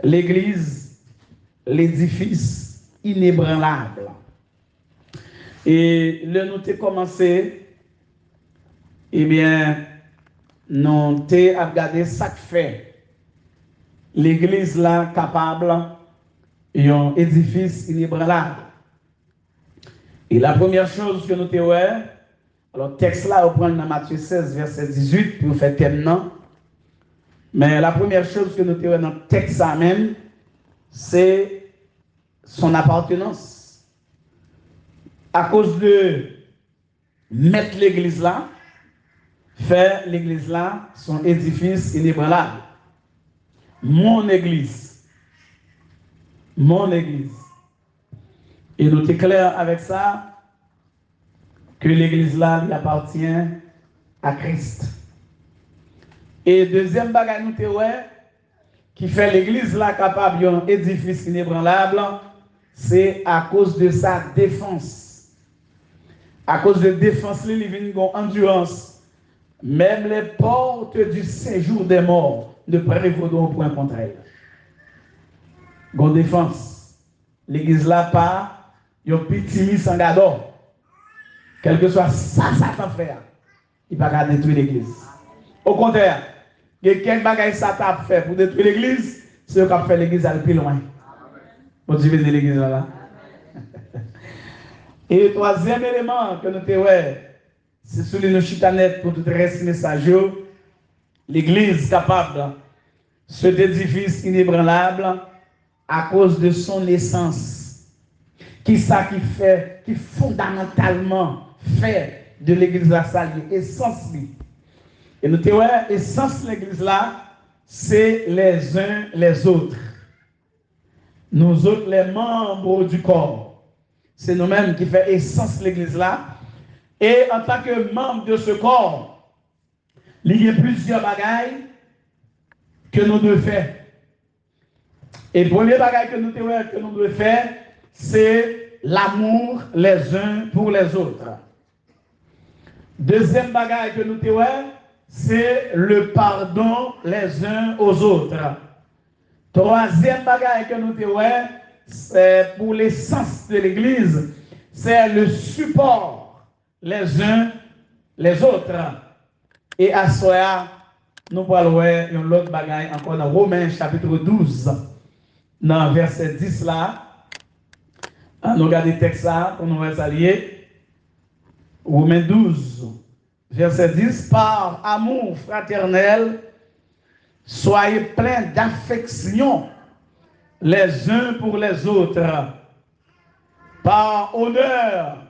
l'église, l'édifice inébranlable. Et le nous avons commencé, eh bien, nous avons regardé ça que fait l'église là capable un édifice inébranlable. Et la première chose que nous avons vu, alors texte là, on prend dans Matthieu 16, verset 18, puis on fait thème non. Mais la première chose que nous avons vu dans le texte là même, c'est son appartenance. À cause de mettre l'église là, faire l'église là son édifice inébranlable. Mon église. Mon église. Et nous sommes clairs avec ça que l'église là lui appartient à Christ. Et deuxième bagage nous qui fait l'église là capable d'un édifice inébranlable, c'est à cause de sa défense. À cause de défense, il vient une endurance. Même les portes du séjour des morts ne prévaudront point contre elle. Gon défense. L'église là pas, yon petit sans gado. Quel que soit ça Satan fait, il va pas détruire l'église. Au contraire, il y a quel bagage Satan fait pour détruire l'église, c'est ce qu'a fait l'église aller plus loin. Bon Dieu bénisse l'église là. Et le troisième élément que nous avons, c'est celui de nos chitanettes pour tout le reste message. L'église capable, cet édifice inébranlable, à cause de son essence. Qui ça qui fait, qui fondamentalement fait de l'église la salle, essence. Et nous avons essence de l'église là, c'est les uns les autres. Nous autres, les membres du corps. C'est nous-mêmes qui faisons essence de l'église là. Et en tant que membre de ce corps, il y a plusieurs bagailles que nous devons faire. Et le premier bagage que nous devons faire, c'est l'amour les uns pour les autres. Deuxième bagage que nous devons faire, c'est le pardon les uns aux autres. Troisième bagage que nous devons faire, c'est pour l'essence de l'Église, c'est le support les uns les autres. Et à cela, nous parlons d'un autre bagage encore dans Romains chapitre 12, dans verset 10 là. Nous regardons le texte là pour nous allier. Romains 12, verset 10, par amour fraternel, soyez pleins d'affection les uns pour les autres, par honneur,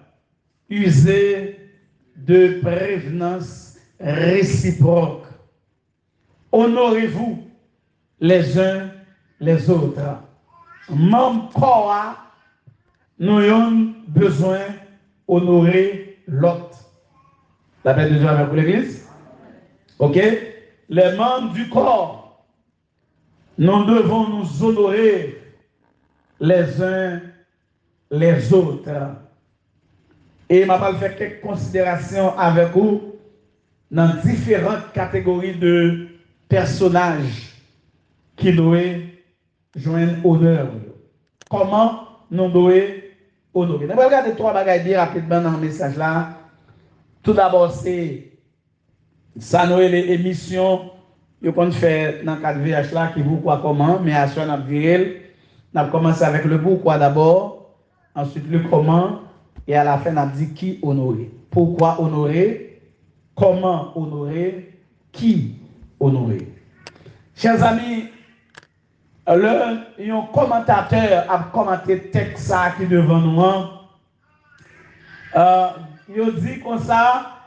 usez de prévenance réciproque. Honorez-vous les uns les autres. Même corps, nous avons besoin d'honorer l'autre. La paix de Dieu avec l'Église. Ok? Les membres du corps, nous devons nous honorer les uns les autres. Et je vais faire quelques considérations avec vous dans différentes catégories de personnages qui doivent joindre honneur. Comment nous devons honorer? Nous allons regarder trois bagages bien rapidement dans le message là. Tout d'abord, c'est ça, nous les émissions qu'on fait dans le cadre de VH là, qui vous quoi comment, mais à ça, on a commencé avec le pourquoi d'abord, ensuite le comment, et à la fin, on a dit qui honorer. Pourquoi honorer, comment honorer, qui honorer. Chers amis, un commentateur a commenté le texte qui est devant nous. Il dit comme ça,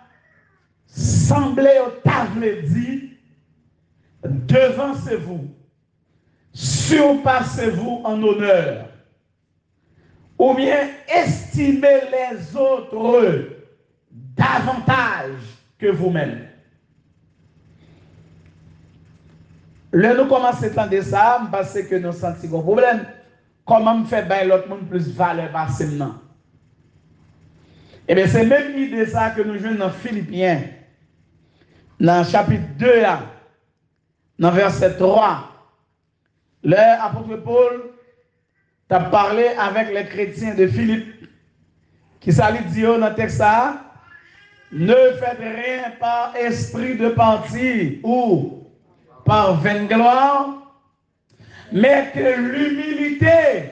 semblez au table dit, devancez-vous, surpassez-vous en honneur, ou bien estimez les autres davantage que vous-même. Là, nous commençons à entendre ça, parce que nous sentons un problème. Comment me faire bailler l'autre monde plus valeur par maintenant? Eh bien, c'est même l'idée ça que nous jouons dans Philippiens, dans chapitre 2, dans verset 3. L'apôtre Paul t'a parlé avec les chrétiens de Philippe, qui s'allait dire dans le texte ça, ne faites rien par esprit de parti ou par vaine gloire, mais que l'humilité,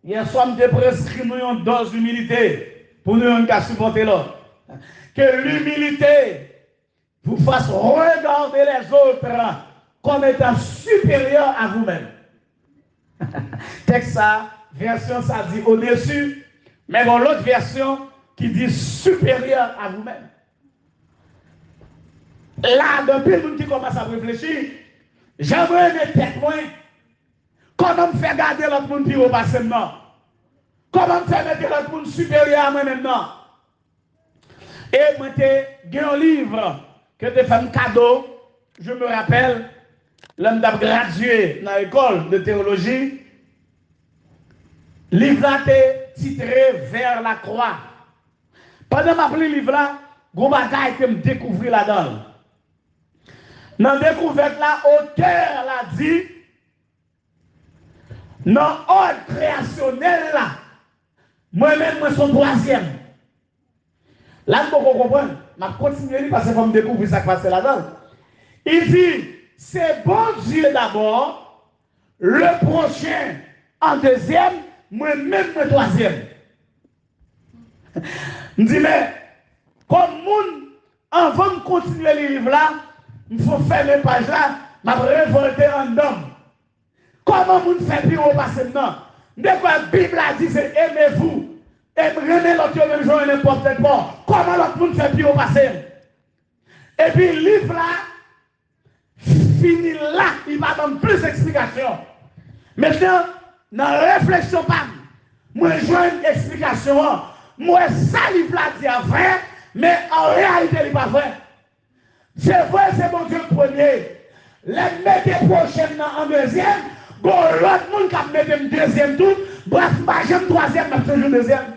hier soir, nous prescrit nous dans l'humilité pour nous supporter l'autre. Que l'humilité vous fasse regarder les autres comme étant supérieurs à vous-même. Texte ça, version ça dit au-dessus, mais dans l'autre version qui dit supérieur à vous-même. Là, depuis le monde qui commence à réfléchir, j'aimerais mettre tête loin. Comment me faire garder l'autre monde plus haut passé maintenant? Comment me faire mettre l'autre monde supérieur à moi maintenant? Et moi, j'ai un livre que tu fait un cadeau. Je me rappelle, l'homme d'a gradué dans l'école de théologie. Le livre là était titré Vers la croix. Pendant que je lis le livre là, gros bagaille que me découvrir là-dedans. Dans la découverte là, auteur l'a dit, dans l'ordre créationnel là, moi-même, je suis troisième. Là, je comprends. Je continue parce que je me découvrir ça qui passe là-dedans. Il dit, c'est bon Dieu d'abord, le prochain en deuxième, moi-même, le troisième. Je dis, mais, comme monde, avant de continuer le livre là, il faut faire les pages là, je vais révolter en homme. Comment vous faites plus au passé maintenant? De quoi la Bible a dit, c'est aimez-vous. Aimez l'autre même jour et n'importe quoi. Comment l'autre monde fait plus au passé? Et puis le livre là, fini là, il va donner plus d'explications. Maintenant, dans la réflexion, moi je vois une explication. Moi, ça livre là dit vrai, mais en réalité, il n'est pas vrai. C'est vrai, c'est mon Dieu le premier. Les mettre prochaines en deuxième, bon, l'autre monde qui a mis le deuxième tour, bref, j'aime troisième, mais toujours deuxième.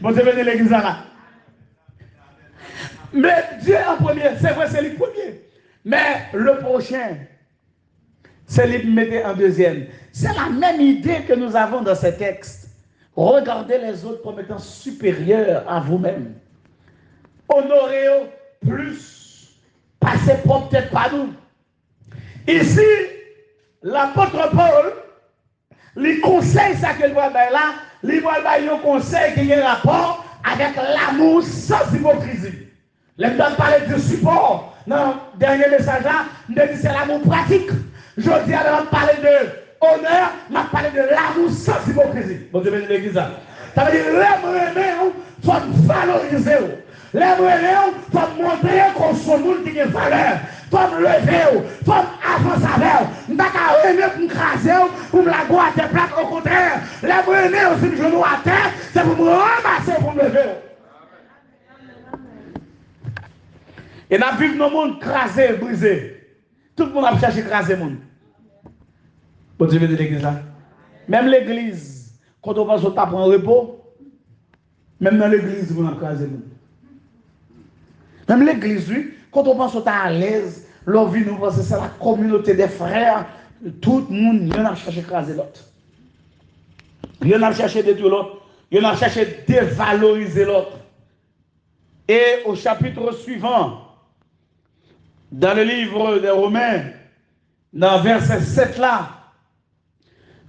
Bon, je vais l'église là. Mais Dieu en premier, c'est vrai, c'est le premier. Mais le prochain, c'est lui qui mettait en deuxième. C'est la même idée que nous avons dans ce texte. Regardez les autres comme étant supérieurs à vous-même. Honorez-vous plus. Passez propre peut-être pas nous. Ici, l'apôtre Paul, lui conseille ça que le voit là, lui voit un conseil qui a un rapport avec l'amour sans hypocrisie. Les gens parlent de support. Dans le dernier message là, nous dit c'est l'amour pratique. Je dis à parler de honneur, m'a parlé de l'amour sans hypocrisie. Bon, je vais dire l'église là. Ça veut dire l'amour, il faut valoriser. L'amour, il faut montrer qu'on soit monde qui a valeur. Il faut me lever, il faut avancer avec. Je ne vais pas aimer pour me craser, pour me la goûter à plaque. Au contraire, l'amour, c'est le genou à terre, c'est pour me ramasser, pour me lever. Et nous vivons dans le monde crasé, brisé. Tout le monde a cherché à craser le monde. Bon Dieu, de l'église là. Même l'église, quand on va se taper en repos, même dans l'église, on a crasé le monde. Même l'église, oui, quand on pense qu'on est à l'aise, l'on vit nous parce que c'est la communauté des frères, tout le monde, il y en a cherché à craser l'autre. Il y en a cherché à détruire l'autre. Il y en a cherché à dévaloriser l'autre. Et au chapitre suivant, dans le livre des Romains, dans verset 7 là,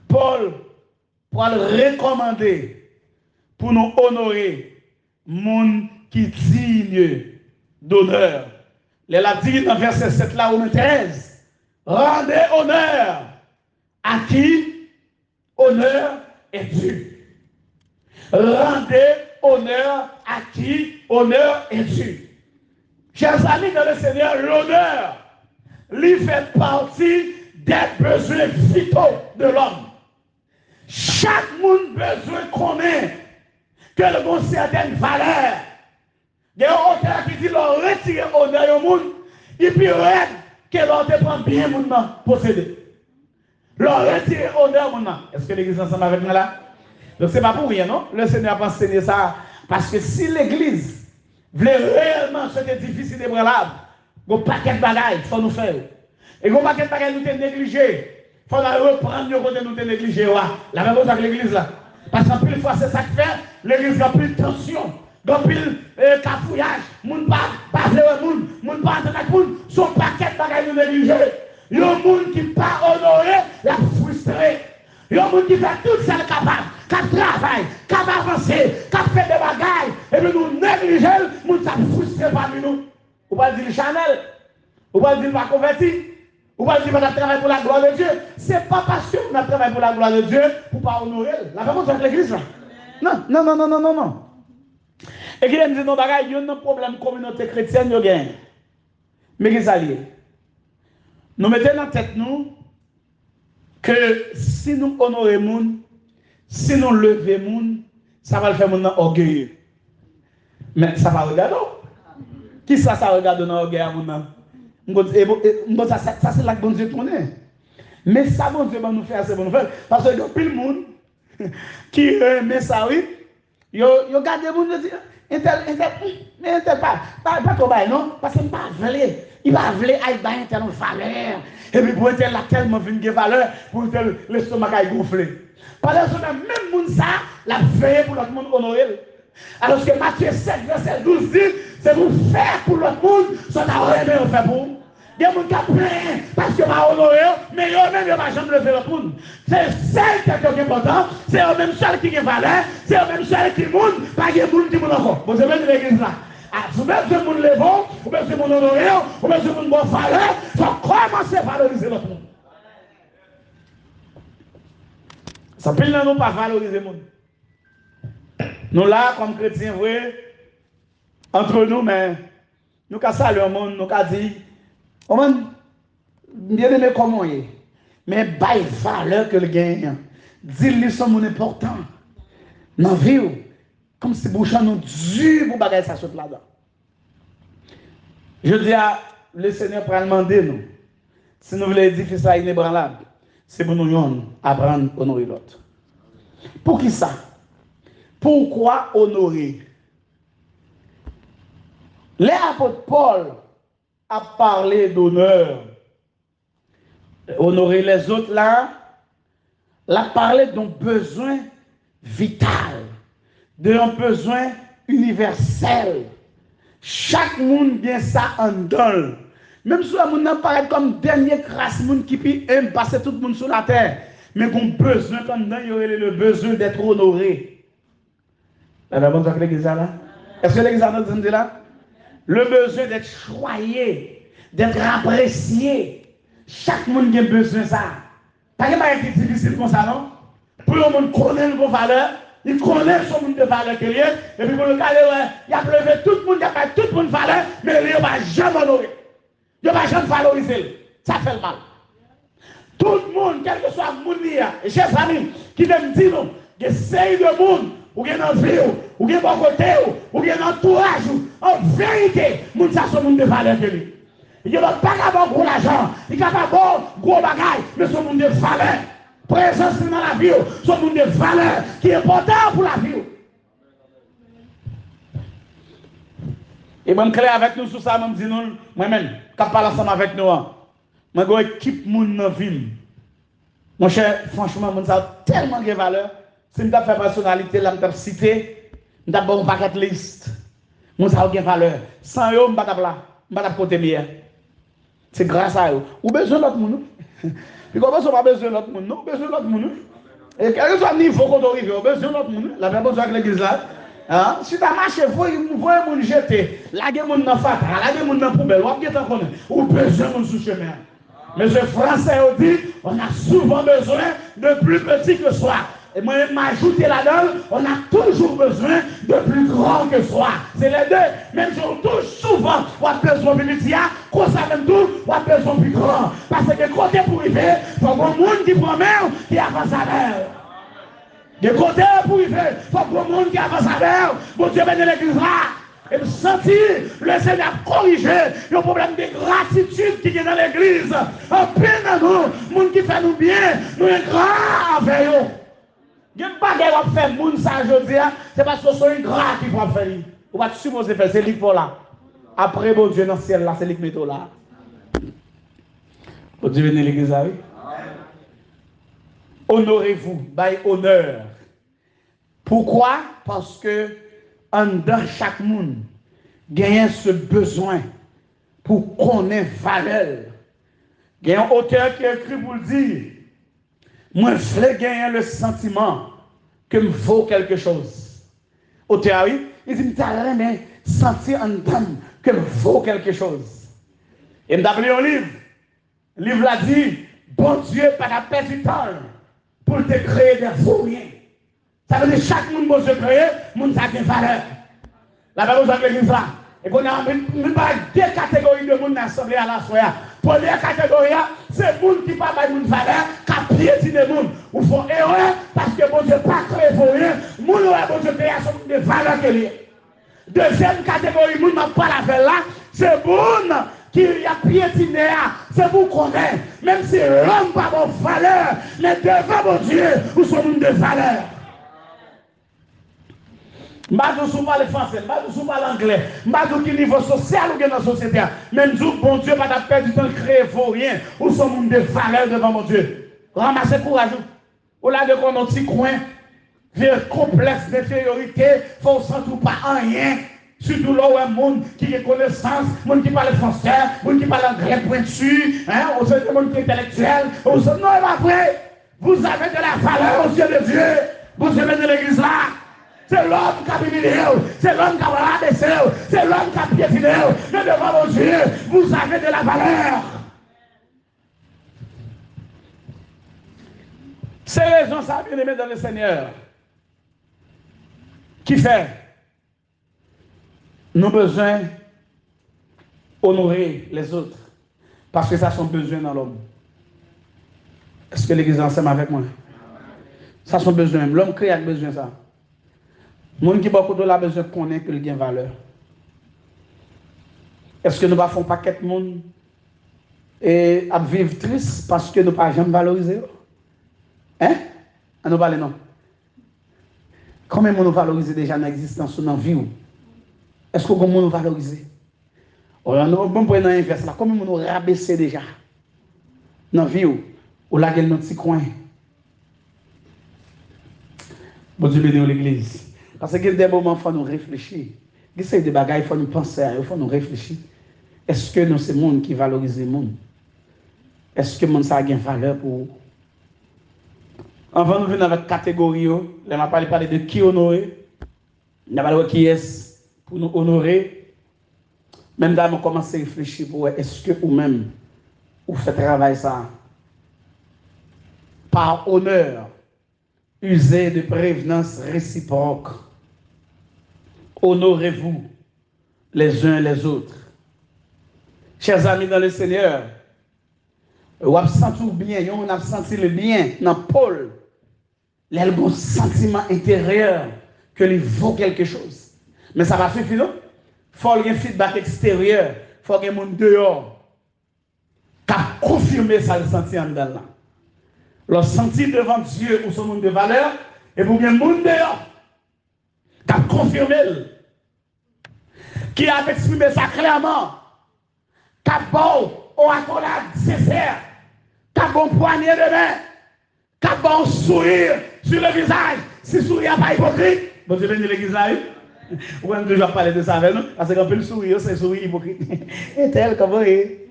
Paul pour le recommander pour nous honorer monde qui digne d'honneur. Il a dit dans verset 7 là, Romains 13, rendez honneur à qui honneur est dû. Rendez honneur à qui honneur est dû. Chers amis dans le Seigneur, l'honneur lui fait partie des besoins vitaux de l'homme. Chaque monde a besoin qu'on ait que le bon certaine valeur. Il y a un auteur qui dit leur retirer honneur au monde, et puis rêve que l'on te prend bien mon nom posséder. Leur retirer honneur au monde. Est-ce que l'église est ensemble avec nous là? Donc c'est pas pour rien, non? Le Seigneur a enseigné ça. Parce que si l'église voulait réellement ce qui est difficile et brûlable, il y a un paquet de bagailles qu'il faut nous faire. Et il y a un paquet de bagailles nous négligés. faut reprendre le côté nous négliger. La même chose avec l'église là. Parce qu'en plus fois, c'est ça qui fait, l'église a plus de tension, a plus de cafouillage, moun pas vle moun pas entendre avec moun, son paquet de bagages nous négliger. Il y a un monde qui pas honoré, la frustré. Il y a un monde qui fait tout ça capable, qui travaille, qui avance, qui fait des bagages, et puis nous négligeons, nous sommes frustrés parmi nous. Ou pas dire Chanel, ou pas dire pas converti, ou pas dire qu'on travaille pour la gloire de Dieu. Ce n'est pas parce que nous travaillons pour la gloire de Dieu pour ne pas honorer. La réponse avec l'église là. Non. Et qui dit non, il y a un problème communauté chrétienne, il y a gagné. Mais qu'est-ce que ça? Nous mettons dans tête nous que si nous honorons les gens, si nous levons les gens, ça va le faire mon orgueilleux. Mais ça va regarder. Qui ça regarde dans l'orgueil à mon âme? Ça c'est là que bon Dieu tourne. Mais ça bon Dieu va nous faire, c'est bon nous faire. Parce que il y a plus de monde qui aime ça, oui. Ils regardent les gens et disent, mais Intel pas trop bas, non? Parce qu'il ne va pas voler. Il va voler à une telle valeur. Et puis pour Intel, la tellement de valeur, pour Intel, l'estomac a gonflé. Pendant ce temps, même monde ça, la veille pour l'autre monde honorer. Alors que Matthieu 7, verset 12 dit, c'est pour faire pour l'autre monde, ce qu'on a aimé faire pour vous. Il y a des gens qui ont plein parce qu'ils ont honoré, mais eux-mêmes, ils n'ont jamais levé l'autre monde. C'est celle qui est important, c'est eux-mêmes celles qui ont valeur, c'est eux-mêmes celles qui montent, pas qu'il y ait des gens qui montent encore. Vous savez de l'église là. Vous même ce monde levant, ou même ce monde honoré, ou même ce monde bon valeur, il faut commencer à valoriser l'autre monde. Ça peut nous pas valoriser le monde. Nous là, comme chrétiens, vrai, entre nous, mais nous avons salué le monde, nous avons dit, oh man, bien aimé comment il est, mais bail valeur que le gagne. Dis-lui son monde important. Dans la vie, comme si bouchon nous dur pour bagager ça saute là-dedans. Je dis à le Seigneur pour demander nous, si nous voulons édifier ça inébranlable, c'est pour nous apprendre à honorer l'autre. Pour qui ça? Pourquoi honorer? L'apôtre Paul a parlé d'honneur. Honorer les autres là, il a parlé d'un besoin vital, d'un besoin universel. Chaque monde vient ça en donne. Même si le monde apparaît comme dernier crasse, monde qui aime passer tout le monde sur la terre, mais qu'on besoin comme il y aurait le besoin d'être honoré. Est-ce que l'église a entendu là? Le besoin d'être choyé, d'être apprécié. Chaque monde a besoin de ça. Pas que c'est difficile comme ça, non? Pour le monde connaître vos valeurs, il connaît son monde de valeur qu'il y a, et puis pour le cas, il a levé tout le monde, il a fait tout le monde valeur, mais il ne va jamais honorer. Il ne va jamais valoriser. Ça fait le mal. Tout le monde, quel que soit le monde, et chers amis, qui viennent dire nous, il y a série de monde, ou bien dans la vie, ou bien dans le côté, ou bien dans l'entourage, en vérité, monde ça son monde de valeur que lui. Il n'y a pas qu'à gros l'argent, il n'y a pas gros bagaille, mais son monde de valeur. Présence dans la vie, son monde de valeur qui est important pour la vie. Et bon, clair avec nous sur ça, je dis nous, moi-même, quand je parle ensemble avec nous, je vais équipe mon dans la ville. Mon cher, franchement, ça a tellement de valeur. Si je fais personnalité, là, je cité, je vais un paquet de liste. Ça a de valeur. Sans eux, je ne vais pas côté mieux. C'est grâce à eux. Ou besoin d'autres monde. Puis comment ça pas besoin d'autres monde? Non, besoin d'autres monde. Et quel que soit le niveau qu'on arrive, besoin d'autres monde. La même chose avec l'église là. Hein? Si tu as marché, il faut un monde jeter. Là, il y a un monde dans la fata, là, il y a un monde dans la poubelle. Ou besoin de sous chemin. Mais ce français dit, on a souvent besoin de plus petit que soi. Et moi, je m'ajoute là-dedans, on a toujours besoin de plus grand que soi. C'est les deux. Même si on touche souvent, on a besoin de petit, qu'on ça même tout, on a besoin de plus grand. Parce que côté pour arriver, il faut que le monde qui prend main, qui avance à l'air. De côté pour arriver, il faut que le monde qui avance à l'air, bon Dieu bénisse l'église là. Et me sentir le Seigneur corriger le problème de gratitude qui est dans l'église. En peine à nous, le monde qui fait nous bien, nous est grand avec eux. Il n'y a pas de faire moun ça aujourd'hui, c'est parce que c'est ingrat qui va faire. On va supposer faire, c'est lui qui là. Après, bon Dieu, dans le ciel là, c'est lui qui met là. Bon Dieu, venez l'église là, oui. Honorez-vous, by honneur. Pourquoi? Parce que en dans chaque monde, gagne ce besoin pour connaître valeur. Il y a un auteur qui a écrit pour dire, moi, je veux gagner le sentiment que me vaut quelque chose. Auteur, oui, il dit, je veux sentir en dedans que me vaut quelque chose. Et je un livre. Le livre l'a dit, bon Dieu, pas de perdre du temps pour te créer des vauriens. Ça veut dire chaque monde que je crée, monde a des valeurs. La Bible de l'église là. Et qu'on a deux catégories de monde dans l'assemblée à la soirée. Première catégorie, c'est le monde qui ne parle pas de valeur, qui piétine le monde. Ou font erreur parce que bon Dieu pas créé pour rien. Moun ouais bon Dieu créé des valeurs qu'il y a. Deuxième catégorie, moun n'a pas la valeur là, c'est monde qui a piétiné, c'est vous connaître. Même si l'homme n'a pas de valeur, mais devant mon Dieu, vous sommes de valeur. Je ne sais pas le français, je ne sais pas l'anglais, je ne sais pas quel niveau social ou dans la société. Même si bon Dieu va pas perdre du temps de créer rien, ou sommes de valeur devant mon Dieu. Ramassez courage. Au lieu de qu'on un petit coin, vieux complexe d'infériorité, il faut sentir pas en rien. Surtout là où un monde qui a connaissance, monde qui parle français, monde qui parle anglais pointu, au sein du monde qui est intellectuel. Non, pas vrai. Vous avez de la valeur aux yeux de Dieu. Vous avez de l'église là. C'est l'homme qui a humilié, c'est l'homme qui a rabaissé, c'est l'homme qui a piétiné. Mais devant vos yeux, vous avez de la valeur. C'est raison, ça bien aimé dans le Seigneur. Qui fait? Nous avons besoin d'honorer les autres. Parce que ça sont besoins dans l'homme. Est-ce que l'église est ensemble avec moi? Ça sont besoins. L'homme crée avec besoin de ça. Les gens qui beaucoup de la besoin de connaître qu'il y a une valeur. Est-ce que nous ne faisons pas paquet de monde et à vivre triste parce que nous ne pas jamais valoriser? Hein? À nous parler non. Combien de nous valoriser déjà dans l'existence ou dans la vie? Est-ce que nous nous valoriser? Nous allons prendre l'inverse là. Combien de nous rabaisser déjà dans la vie ou là dans notre petit coin? Bon Dieu bénisse l'église. Parce que des moments, il faut nous réfléchir. Il y a des bagages, il faut nous penser, il faut nous réfléchir. Est-ce que nous, c'est le monde qui valorise le monde? Est-ce que le monde a une valeur pour vous? Avant de venir avec la catégorie, on va parler de qui honorer. On va parler de qui est pour nous honorer. Même là, on commence à réfléchir pour est-ce que vous-même, vous faites travail ça par honneur, usez de prévenance réciproque. Honorez-vous les uns les autres. Chers amis dans le Seigneur, vous avez senti bien, vous avez senti le bien dans Paul. Il y a un sentiment intérieur que il vaut quelque chose. Mais ça va suffire, non? Il faut un feedback extérieur, il faut un monde dehors qui a confirmé ça, le senti en dedans. Le senti devant Dieu ou son monde de valeur, et pour bien le monde dehors qui a confirmé, qui a exprimé ça clairement, qui a bon au accolade sincère, qui a bon poignet de main, qui a bon sourire sur le visage, si sourire pas hypocrite. Bon, je viens de l'église là, oui. On va toujours parler de ça avec nous, parce qu'on peut le sourire, c'est sourire hypocrite. Et tel, comment est?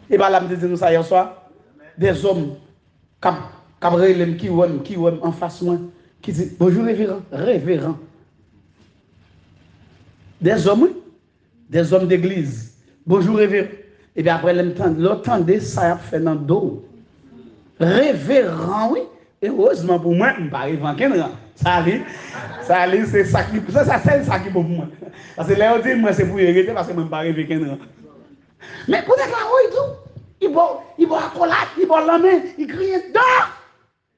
Et bien là, je dis nous ça hier soir, des hommes qui ont en face moi, qui disent bonjour révérend, révérend. Des hommes d'église, bonjour révérend. Et bien après, l'entendre, ça a fait dans le dos. Révérend, oui. Et heureusement pour moi, je ne suis pas arrivé en Kenran. Ça arrive, c'est ça qui c'est ça qui pour moi. Parce que là, on dit, moi, c'est pour y arrêter parce que je ne suis pas arrivé en Kenran. Mais pour être là, oui, tout. Il va accolade, il va la main, il crie dedans.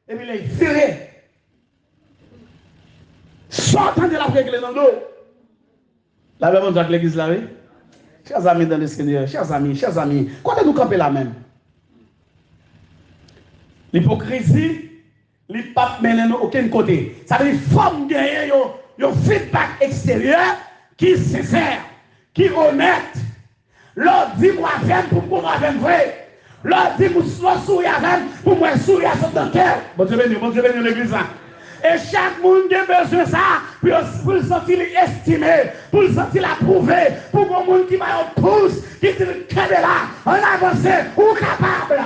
Et puis là, il ferrait. Sortant de la règle dans le dos. La même chose que l'église là, oui. Chers amis dans le Seigneur, chers amis, quand nous camper la même. L'hypocrisie, les papes mènent nous aucun côté. Ça veut dire qu'il faut gagner un feedback extérieur qui est sincère, qui est honnête. L'autre dit moi avec pour moi avec vrai. Leur dit pour sourire avec, pour moi sourire sur ton cœur. Bon Dieu béni l'église là. Et chaque monde a besoin de ça pour le sentir estimé, pour le sentir approuvé, pour que le monde qui m'a un pouce, qui dit que là, on avance, ou capable.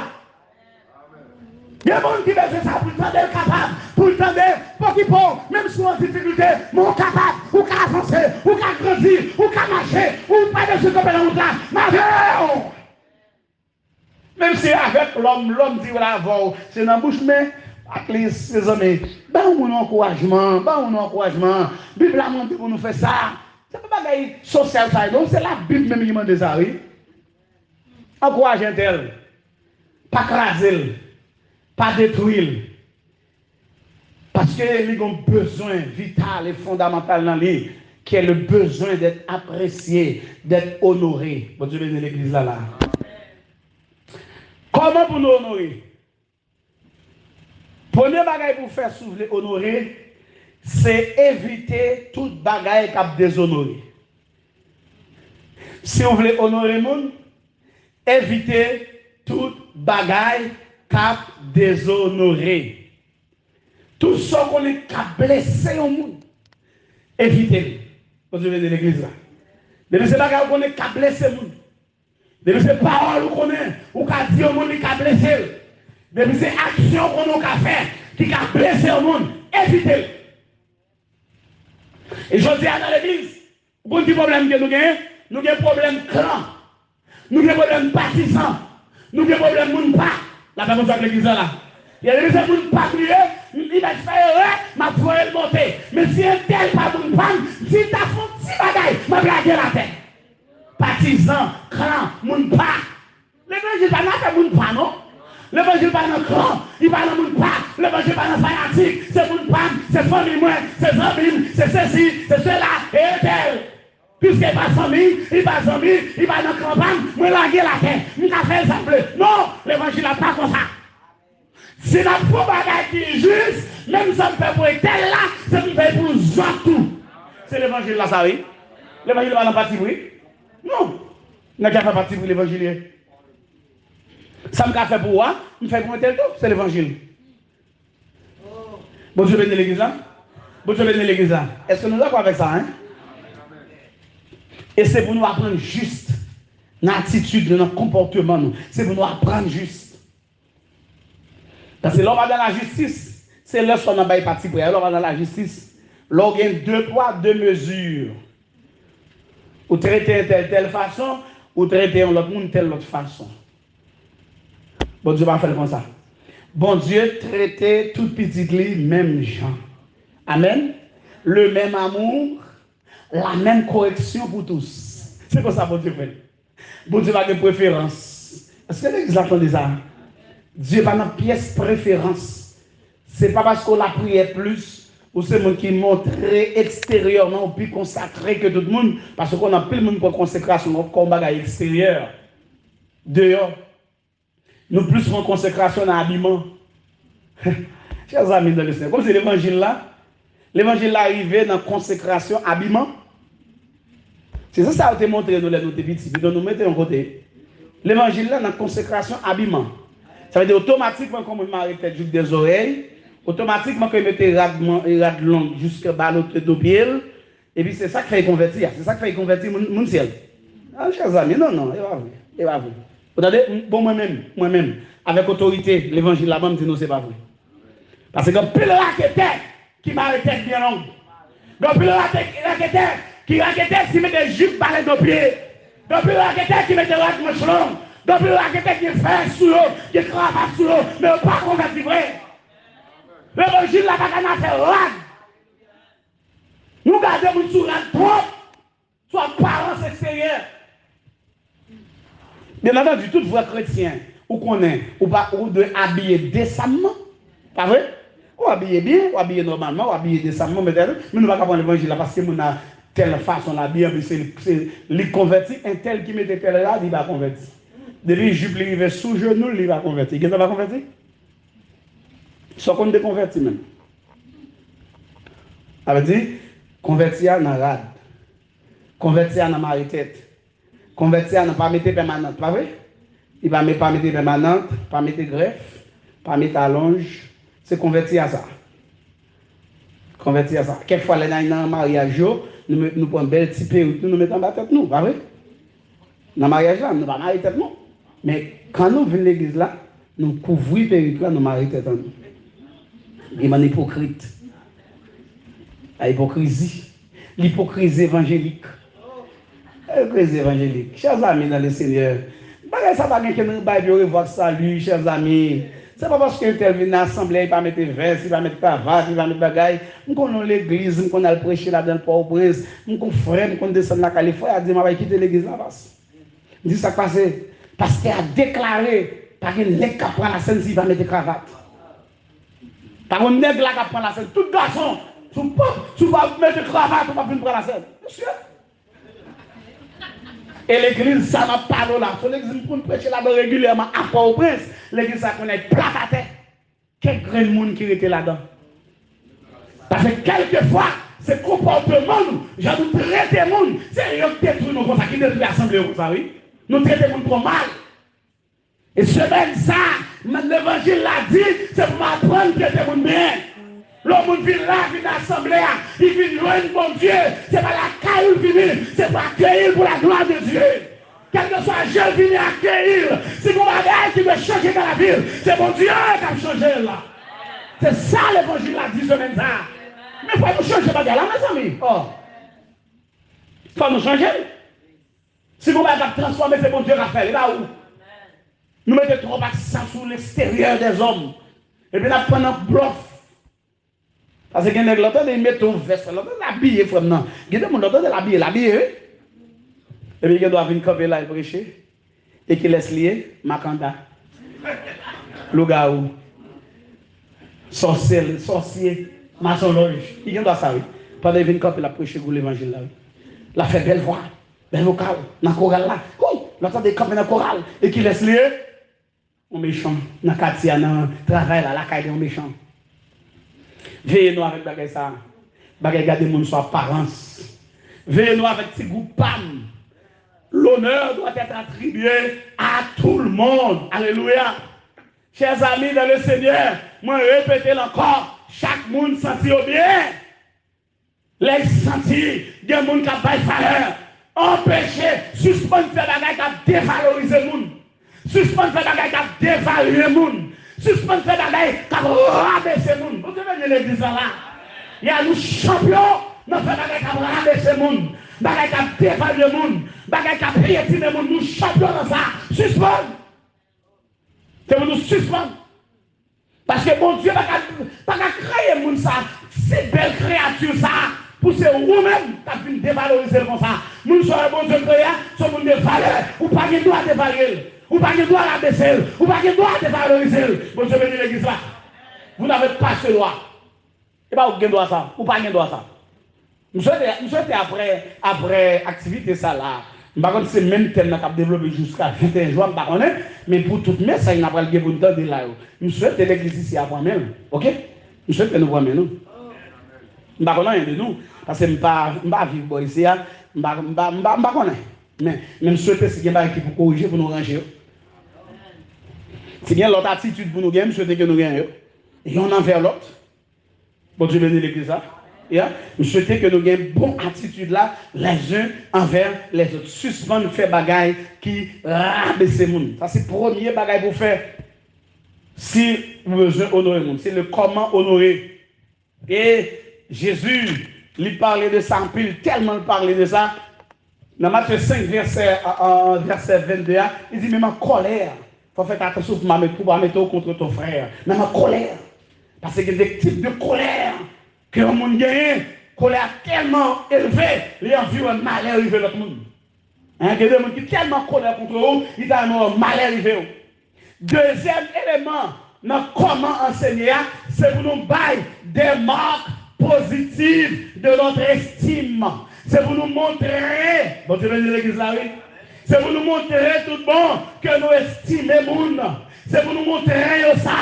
Il y a des gens qui a besoin de ça pour le temps d'être capable, pour le temps d'être, même si on a des difficultés, mais on est capable, ou qu'à avancer, ou qu'à grandir, ou qu'à marcher, ou pas de se tomber dans le là. Même si avec l'homme dit la voix, c'est dans la bouche, mais avec ses amis, bah on a un encouragement, Bible a montré pour nous faire ça. C'est pas bagaille social ça, donc c'est la Bible même qui demande ça, oui. Encourager un tel, pas craser, pas détruire. Parce que il y a un besoin vital et fondamental dans lui, qui est le besoin d'être apprécié, d'être honoré. Bon Dieu bénisse l'église là. Comment pour nous honorer? Premier bagaille pour faire souffler honorer, c'est éviter toute bagaille qui a déshonoré. Si vous voulez honorer le monde, évitez toute bagaille qui a déshonoré. Tout ce qu'on est blessé au monde, évitez-le. Vous devez de l'église là. Depuis ces bagailles qu'on est blessé au monde. Depuis ces paroles qu'on est, ou qu'a dit au monde qui a blessé. Depuis ces actions qu'on a fait, qui a blessé au monde, évitez-le. Et je dis dans l'église, vous avez des problèmes que nous avons un problème clan, nous avons un problème partisan, nous avons un problème moun pas. La personne de l'église là. Il y a des gens qui pas prier, il va faire ma foi elle monter. Mais si un tel pas moun pas, si tu as fait un petit bagaille, m'a blagué la tête. Partisan, clan, moun pas. L'évangile pas n'a fait moun pas non. L'évangile pas dans clan, il pas dans moun pas. L'évangile pas dans fanatique, c'est moun pas, c'est famille moi, c'est amis, c'est ceci, c'est cela et tel. Puisqu'il n'est pas famille, il pas ami, il va dans la campagne, moi laguer la terre, je fait exemple. Non, l'évangile n'a pas comme ça. Si la pauvre bagaille qui est juste, même ça me fait pour être tel là, ça me fait pour nous tout. C'est l'évangile là, ça oui. L'évangile va dans partie oui. Non. N'a pas fait partie pour l'évangile. Ça me fait pour moi, me fait pour un tel tout, c'est l'évangile. Bon Dieu bénisse l'église là. Bon Dieu bénisse l'église là. Est-ce que nous sommes d'accord avec ça, hein? Et c'est pour nous apprendre juste notre attitude, notre comportement. C'est pour nous apprendre juste. Parce que l'homme va dans la justice, c'est là qu'on a pas parti pour l'homme va dans la justice. L'homme a 2 poids, 2 mesures. Ou traiter de telle façon, ou traiter l'autre monde de telle autre façon. Bon Dieu va faire comme ça. Bon Dieu traiter tout petit lit, même gens. Amen. Le même amour. La même correction pour tous. C'est comme ça, bon Dieu fait. Bon Dieu a des préférences. Est-ce que l'église attendait ça? Dieu n'a pas de pièce préférence. Ce n'est pas parce qu'on a prié plus, ou c'est monde qui montre extérieurement plus consacré que tout le monde, parce qu'on a plus de monde pour consécration comme bagaille extérieur. Dehors, nous plus en consécration dans l'habillement. Chers amis de l'Église, comme c'est l'évangile là, arrivé dans la consécration, habillement. C'est ça que ça a été montré dans les petits. Donc nous mettons en côté. L'évangile là, dans la consécration, habillement. Ça veut dire automatiquement, comme on m'a tête jusqu'à des oreilles, automatiquement, quand il mettait rad long jusqu'à l'autre de pied, et puis c'est ça qui fait convertir. C'est ça qui fait convertir mon ciel. Ah, chers amis, non, il va vrai. Vous entendez? Bon, moi-même, avec autorité, l'évangile là-bas me dit non, c'est pas vrai. Parce que quand pile raqueteur qui m'a arrêté bien long, quand pile raqueteur qui raquetait qui met des jupes balais de pied, quand pile raqueteur qui met des raquettes manches longues, quand pile raqueteur qui fait sous l'eau, qui cravate sous l'eau, mais pas converti vrai. L'évangile là, pas qu'à faire rad. Nous gardons une sous rad trop, soit parents extérieurs. Bien entendu, tout vrai chrétien, ou qu'on est, ou pas, ou de habiller décemment, pas vrai? Ou habiller bien, ou habiller normalement, ou habiller décemment, mais nous ne pouvons pas prendre l'évangile là parce que nous avons telle façon d'habiller, mais c'est les convertis, un tel qui mettait tel là, il va convertir. Depuis jupe arrive sous genou, il va convertir. Qu'est-ce qu'il va convertir? Soit qu'on est converti même. Ça veut dire, convertir dans rad, convertir dans marie-tête, convertir dans pas mettre permanente, pas vrai? Il va pas mettre permanente, pas mettre greffe, pas mettre allonge. C'est converti à ça. Converti à ça. Quelquefois, les dans un mariage, nous prenons un bel petit perruque, nous mettons en tête, nous, pas vrai? Dans le mariage, là, nous ne pas marier tête, non. Mais quand nous venons à l'église, là, nous couvrons le perruque, là, nous marions tête, nous. Il y a une hypocrite. La hypocrisie. L'hypocrisie évangélique. L'hypocrisie évangélique. Chers amis dans le Seigneur, ça va que nous Bible voir salut, chers amis. C'est pas parce qu'un tel vient à l'assemblée, il va mettre veste, il va mettre cravate, il va mettre bagaille. Nous connaissons l'église, nous connaissons le prêcher là dans le Port-au-Prince, nous connaissons frère, nous connaissons descendre la Californie, il a dit, je vais quitter l'église là-bas. Il dit ça passe parce qu'il a déclaré, par un nègre qui prend la scène, il va mettre cravate. Par un nègre là qui prend la scène, tout garçon, tu vas mettre cravate, tu vas venir prendre la scène. Monsieur. Et l'église, ça n'a pas de là. Sur l'église, pour nous prêcher là-dedans régulièrement à Port-au-Prince, l'église, ça connaît plataté. Quel grand monde qui était là-dedans. Parce que quelquefois, ce comportement, nous, j'ai nous traiter les gens, c'est eux qui détruisent nous comme ça, qui détruisent l'assemblée comme ça, oui. Nous traitons les gens trop mal. Et semaine ça, l'évangile l'a dit, c'est pour m'apprendre que traiter les gens bien. L'homme vient là, vient à l'assemblée, il vient loin de mon Dieu. C'est pas la caille où il vient, c'est pour accueillir pour la gloire de Dieu. Quel que soit Dieu vient accueillir, c'est mon bagage qui veut changer dans la ville. C'est mon Dieu qui a changé là. C'est ça l'évangile l'a dit semaine ça. Mais il faut nous changer bagage là, mes amis. Oh. Il faut nous changer. Si vous avez transformé, c'est mon Dieu qui a fait. Et là où? Nous mettons trop accent sur l'extérieur des hommes. Et puis nous prenons un bluff. Parce que l'autre, ils mettent un veste, l'autre, l'habillé, frère, non. Il y a des gens qui l'habillé, oui. Et puis, il doit venir camper là et prêcher. Et qui laisse lier, Makanda. Lougaou. Sorcier, maçonnerie. Il doit ça, oui. Pendant qu'il vient camper là, prêcher pour l'évangile là, oui. Il a fait belle voix, belle vocale, dans le choral là. Oui, l'autre, il campe dans le choral. Et qui laisse lier, on méchant. Dans le quartier, dans le travail là, la caille, on méchant. Veillez-nous avec bagay ça. Bagay garder mon soit apparence. Veillez-nous avec ces groupes PAM. L'honneur doit être attribué à tout le monde. Alléluia. Chers amis dans le Seigneur, moi répétez encore, chaque monde sentit au bien. Les sentis, il y a des gens qui ont fait faveur. Empêcher, suspendre ces bagages qui ont dévalorisé le monde. Suspendre ces bagages qui ont dévalué le monde. Suspendre ces bagages qui ont rabaissé le monde. Vous devez l'église là. Il y a nous champions, nous faisons des bagages qui ont rabaissé le monde. Des bagages qui ont dévalué le monde. Des bagages qui ont piétiné le monde. Nous champions dans ça. Suspendre. C'est pour nous suspendre. Parce que mon Dieu n'a pas créé le monde ça. C'est belle créature ça. Pour c'est vous-même qui avez dévaloriser comme ça. Nous sommes un bon Dieu créé, sommes de valeur. Ou pas de droit de dévaloriser. Ou pas de droit à baisser. Ou pas de droit de dévaloriser. Bon Dieu bénit l'église là. Vous n'avez pas ce droit. Et pas vous avez droit ça. Ou pas de droit ça. Nous souhaitons après activité ça là. Par contre, c'est même thème qui a développé jusqu'à 21 jours, mais pour tout le monde, ça n'a pas le bon temps de là. Nous souhaitons l'église ici à moi-même. Ok? Nous souhaitons nous voir nous. Je ne sais pas rien de nous. Parce que je ne vais pas vivre ici. Je ne sais pas. Mais je souhaite que quelqu'un qui pour corriger, pour nous ranger. Si il y a l'autre attitude pour nous gagner, je souhaite que nous gagnions. Et on envers l'autre. Bon Dieu bénit l'église là. Je souhaite que nous ayons une bonne attitude là, les uns envers les autres. Suspendre faire bagaille qui rabaisse le monde. Ça, c'est le premier bagaille pour faire. Si vous besoin honorer le monde, c'est le comment honorer. Et Jésus, lui parlait de ça en pile, tellement il parlait de ça. Dans Matthieu 5, verset 22, il dit, mais ma colère, il faut faire attention pour ma mettre contre ton frère. Mais ma colère, parce qu'il y a des types de colère que le monde gagne, colère tellement élevée, il y a envie un malheur arriver l'autre monde. Il y a des gens qui sont tellement colère contre eux, ils ont un malheur arriver. Deuxième élément, dans comment enseigner, c'est pour nous bailler des marques positives de notre estime. C'est pour nous montrer, bon, tu veux dire l'église là, oui? C'est pour nous montrer tout bon que nous estimons le monde. C'est pour nous montrer ça.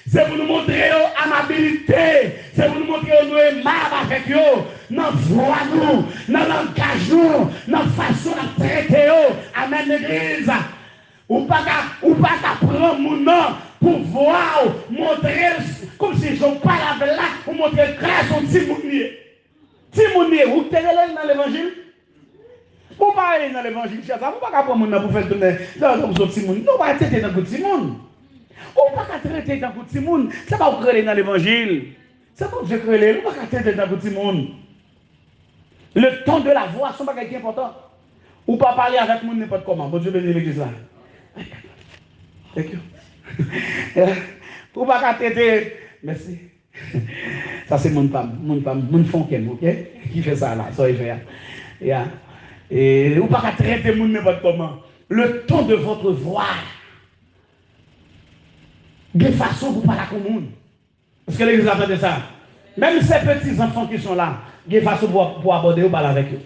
C'est pour nous montrer l'amabilité. C'est pour nous montrer que nous aimons avec eux. Dans voix nous, dans langage nous, dans façon de traiter eux. Amen l'église. Ou pas qu'à prendre mon nom pour voir, montrer, comme si je parle avec là, pour montrer grâce au Timounier. Timounier, vous êtes dans l'évangile? Vous pas aller dans l'évangile, vous pas prendre mon nom pour faire tourner comme ça, Timoun. Non, pas traiter dans le Timoun. Vous pas traiter dans le Timoun. Ça va vous créer dans l'évangile. C'est bon Dieu créé, vous pas traiter dans le Timoun. Le temps de la voix, c'est pas quelque chose d'important. Ou pas parler avec moi n'importe comment. Bon Dieu bénisse l'église là. Thank you. Ou pas traiter. Merci. Ça c'est mon femme, mon fonken, ok? Qui fait ça là, ça il fait. Yeah. Et ou pas traiter mon n'importe comment. Le ton de votre voix. De façon pour parler comme monde. Parce que l'église attend de ça. Même ces petits enfants qui sont là, de façon pour aborder ou parler avec eux.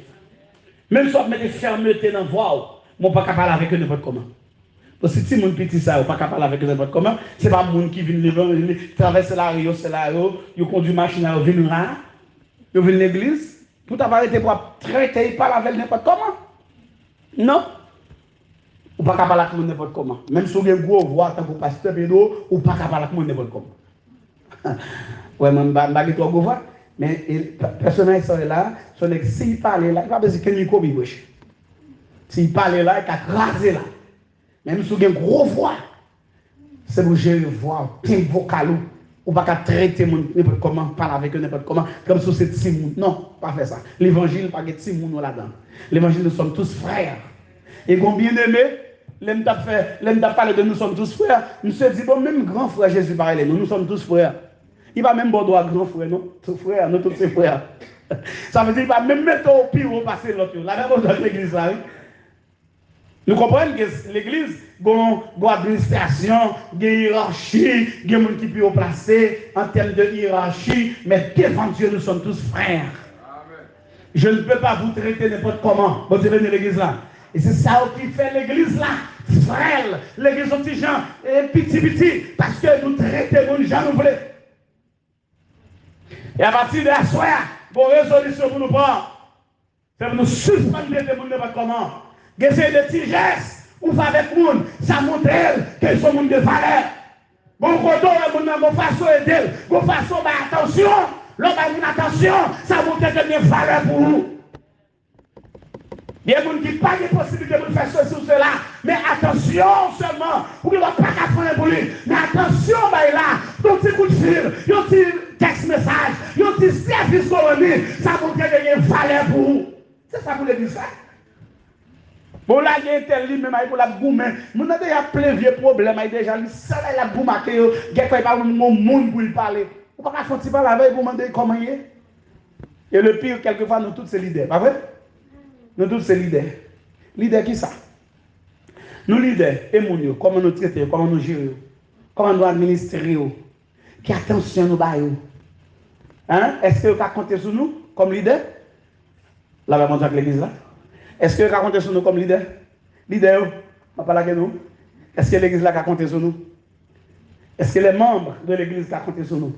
Même si on met des fermetés dans la voix, on ne peut pas parler avec eux n'importe comment. Parce que si mon petit ça, on ne peut pas parler avec eux n'importe comment, ce n'est pas mon qui vient traverser la rue, c'est là, ils conduisent machine, ils viennent là, ils viennent l'église, pour t'avoir été pour traiter, ils parlent avec n'importe comment. Non. On ne peut pas parler avec eux n'importe comment. Même si vous avez une grosse voix, tant que vous passez pédo, on ne peut pas parler avec eux n'importe comment. Ouais, je ne vais pas trop voix. Mais personnellement, ils sont là, s'ils parlent là, il va pas besoin que micro bouge. S'ils parlent là, il va craser là. Même si vous avez une grosse voix, c'est pour gérer une voix, un vocal, ou pas traiter n'importe comment, parler avec eux n'importe comment, comme si c'est Timoun. Non, pas faire ça. L'évangile, pas de Timoun là-dedans. L'évangile, nous sommes tous frères. Et comme bien aimé, l'homme t'a parlé de nous sommes tous frères. Nous se dit, bon, même grand frère Jésus parlait, nous sommes tous frères. Il va même bordeaux à grand frère, non? Tout frère, nous tous ses frères. Ça veut dire qu'il va même mettre au pire au passer l'autre. La même chose dans l'église là. Nous comprenons que l'église, bon administration, une hiérarchie, il y a des gens qui peuvent placer en termes de hiérarchie, mais devant Dieu, nous sommes tous frères. Amen. Je ne peux pas vous traiter n'importe comment. Vous venez de l'église là. Et c'est ça qui fait l'église là, frère. L'église aux petits gens, petit, parce que nous traitons les gens nous voulons. Et à partir de la soirée, pour résolution pour nous prendre, c'est pour nous suspendre les démons n'importe comment. Essayer de petits gestes, ou faire avec nous, ça montre qu'ils sont monde de valeur. Bon, quand on a une façon d'aider, une façon d'attention, l'homme a une attention, ça montre qu'il y a une valeur pour vous. Il y a des gens qui n'ont pas de possibilité de faire ceci ou cela, mais attention seulement, pour qu'il ne va pas prendre pour lui. Mais attention, là, ton petit coup de fil, ton petit texte message, ton petit service colonie, ça montre qu'il y a une valeur pour vous. C'est ça pour l'église. Bon, là, il y a un tel livre, même pour la boum. Nous avons déjà plein de vieux problèmes, il y a déjà ça, la boum, il y a pas de monde pour lui parler. Vous ne pouvez pas faire parler avec vous demander comment il est. Et le pire, quelquefois, nous tous, c'est leaders. Pas vrai? Nous tous, c'est leaders. Leaders qui ça? Nous, leaders, et nous, comment nous traiter, comment nous gérer, comment nous administrer, qui attention nous baillons. Hein? Est-ce que vous pouvez compter sur nous comme leader? Là, on va montrer avec l'église là. Est-ce que vous pouvez compter sur nous comme leader? Leader, on va parler avec nous. Est-ce que l'église là a compté sur nous? Est-ce que les membres de l'église ont compté sur nous?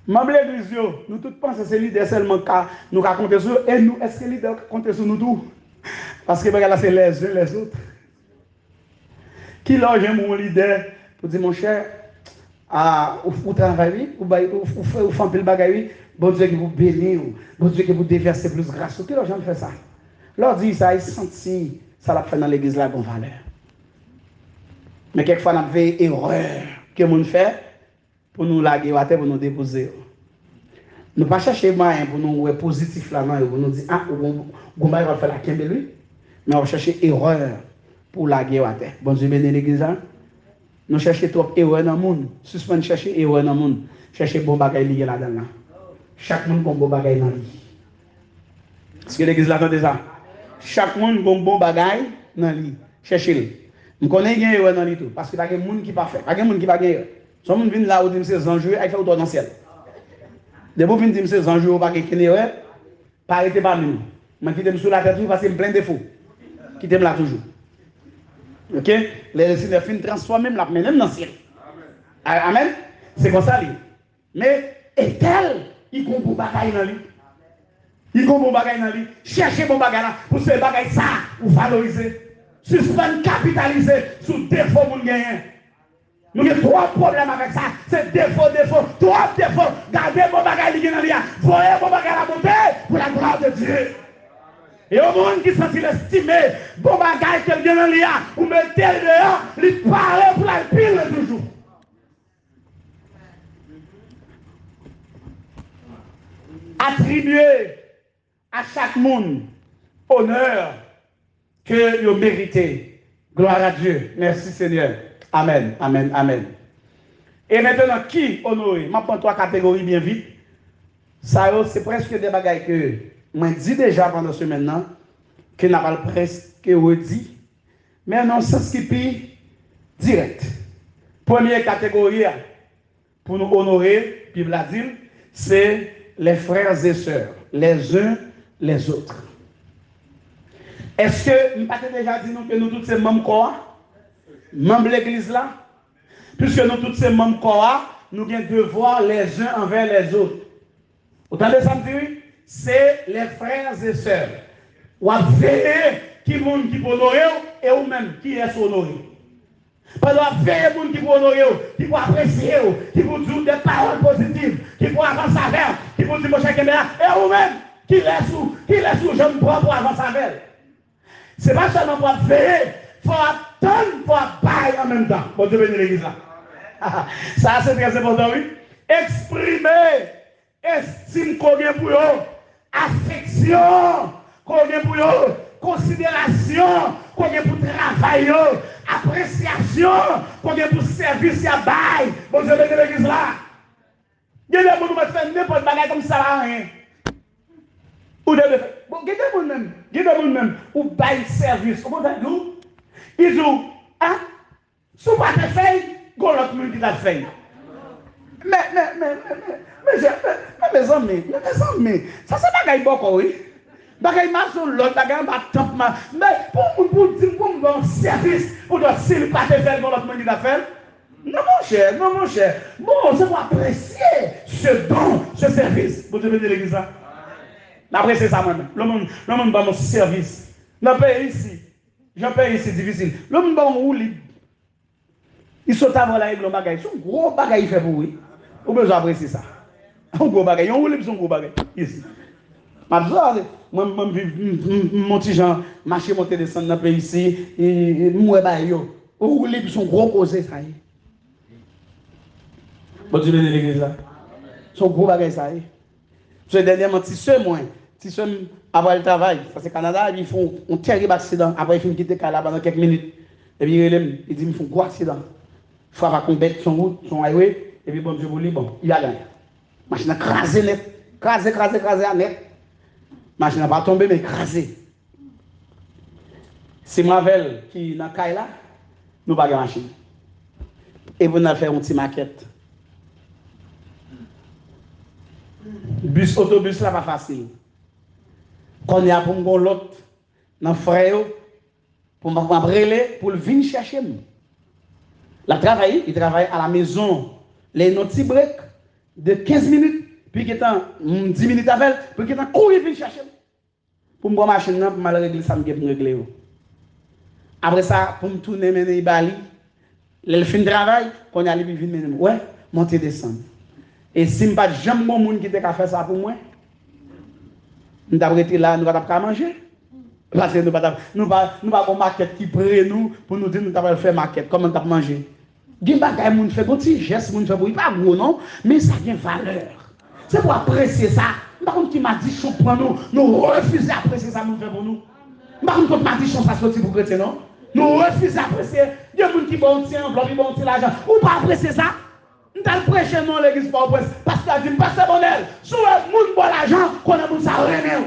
Membres de l'église, nous tous pensons que c'est leader seulement qui nous a compté sur eux. Et nous, est-ce que les leaders ont compté sur nous tous? Parce que là, c'est les uns les autres. Qui loge mon leader pour dire, mon cher, vous travaillez, vous faites un peu de bagaille, bon Dieu qui vous bénit, bon Dieu qui vous déverse plus grâce. Qui loge fait ça? Leur dit ça, ils sentent ça l'a fait dans l'église là, bonne valeur. Mais quelquefois, on a fait erreur que nous fait pour nous laguer, pour nous déposer. Nous ne pas chercher moyen pour nous être positif là, non, pour nous dire, on va faire la quête de lui, mais on va chercher erreur pour laguer à terre. Bon Dieu bénit l'église là. Nous cherchons trop erreur dans le monde. Suspendre chercher erreur dans le monde. Chercher bon bagage lié là-dedans. Chaque monde a un bon bagage dans lui. Est-ce que l'église là entend ça? Chaque monde a un bon bagage dans lui. Cherchez-le. Nous connaissons bien erreur dans lui tout. Parce qu'il n'y a pas de monde qui n'est pas fait. Pas de monde qui n'est pas erreur. Si on vient là où dit c'est enjeux, il fait autour dans le ciel. De vous venir dire c'est enjeux, pas de erreur, pas arrêter par nous. Je quitte sur la tête parce que je plein de défauts. Quittez-moi là toujours. Ok? Les Seigneur fin transformer la même dans le ciel. Amen. C'est comme ça. Mais et tel, il y a un bon bagage dans lui. Il y a un bon bagage dans lui. Cherchez bon bagage là pour ce bagage ça, ou valoriser. suspendre, capitaliser sur le défaut que nous gagnons. Nous avons trois problèmes avec ça. C'est défaut. Trois défauts. Gardez mon bagage qui est dans l'IA. Voyez mon bagage à la montée pour la gloire de Dieu. Et au monde qui s'est estimé, bon bagage qui est dans l'IA, ou mettez le dehors, il parle pour la pile toujours. Attribuer à chaque monde honneur que vous méritez. Gloire à Dieu. Merci Seigneur. Amen. Et maintenant, qui honore? Je prends trois catégories bien vite. Ça, c'est presque des bagages que je dis déjà pendant ce maintenant, que n'a pas presque redit, mais non, sens qui est direct. Première catégorie pour nous honorer, Bible a dit, c'est les frères et sœurs, les uns les autres. Est-ce que nous n'avons pas déjà dit que nous tous sommes membres corps, membres de l'église là? Puisque nous tous sommes membres corps, nous avons devoir les uns envers les autres. Vous entendez ça me dire? C'est les frères et sœurs. Ou à veiller qui monde qui peut honorer et ou même qui est honoré. Parce que veiller monde qui peut honorer, qui peut apprécier, qui peut dire des paroles positives, qui peut avancer avec, qui peut dire mon cher caméra, et ou même qui laisse sous jeune bois pour avancer avec. C'est pas seulement pour veiller, il faut attendre pour bailler en même temps. Bon Dieu bénisse l'église là. Ça c'est très important, oui. Exprimer estime qu'on vient pour eux, affection qu'on vient pour eux, considération qu'on vient pour travail, appréciation qu'on vient pour service à bail. Bon Dieu bénisse l'église là. Il y a des gens qui font n'importe quoi comme ça, rien. Ou des gens, bon, il y a des gens même, ou bail service. Comment ça nous? Ils disent, ah, si vous ne faites pas, il y a l'autre monde qui l'a fait. Mais, mes amis, ça c'est bagaille beaucoup, oui. Bagaille ma sur l'autre, bagaille ma tempe, mais pour dire qu'on va en service, pour dire s'il ne pas faire l'autre monde qui l'a fait. Non mon cher. Bon, c'est pour apprécier ce don, ce service. Vous devez dire l'église là. Appréciez ça moi-même. Le monde va mon service. Dans le pays ici, j'en paye ici difficile. Le monde va mon libre. Il saute avant la règle, le bagage. C'est un gros bagage fait pour lui. Vous besoin d'apprécier ça. Un gros bagage. On roule, c'est un gros bagage. Ici. Moi, mon petit Jean, marcher, monter, descendre dans le pays ici, et moi, on roule, c'est un gros causé, ça y est. Bon, tu veux dire l'église là? C'est un gros bagage, ça y est. Parce que dernièrement, si seulement après le travail, parce que au Canada, ils font un terrible accident. Après, ils finissent quitter le Canada pendant quelques minutes. Et puis, ils disent, ils font un gros accident. Il faut avoir qu'on bête son route, son highway, et puis bon Dieu vous dit, bon, il y a gagné. Machine a crasé net, crasé à net. Machine n'a pas tombé, mais crasé. C'est Marvel qui est dans le cas là, nous pas de machine. Et vous allez faire une petite maquette. Autobus là pas facile. Quand il y a pour me l'autre, dans le frère, pour me brûler, pour venir chercher. Il travaille à la maison, les petits breaks de 15 minutes, puis qu'il est 10 minutes avec, puis qu'il est courir venir chercher. Pour me prendre ma machine, pour me régler ça, pour me régler. Après ça, pour me tourner, mener Bali, le fin de travail, quand il y a les venir, ouais, monter, descendre. Et si je n'ai pas jamais mon monde qui t'a fait ça pour moi, nous avons été là, nous ne pouvons pas manger. Parce que nous n'avons pas une maquette qui prend nous pour nous dire que nous avons fait maquette. Comment nous avons mangé? Il y a des bagages qui fait des gestes, qui fait pas gros, non, mais ça a une valeur. C'est pour apprécier ça. Par contre, qui m'a dit chaud pour nous refusons d'apprécier ça, nous fait pour nous. Par contre, quand m'a dit chaud, ça sortit pour chrétien, non? Nous refusons d'apprécier. Il y a des gens qui vont tirer un bloc, ils vont tirer l'argent. Ou pas apprécier ça? Nous allons prêcher non l'église pour presse. Parce qu'il a dit, pasteur Bonel, si le monde boit l'argent, qu'on a pour ça remet.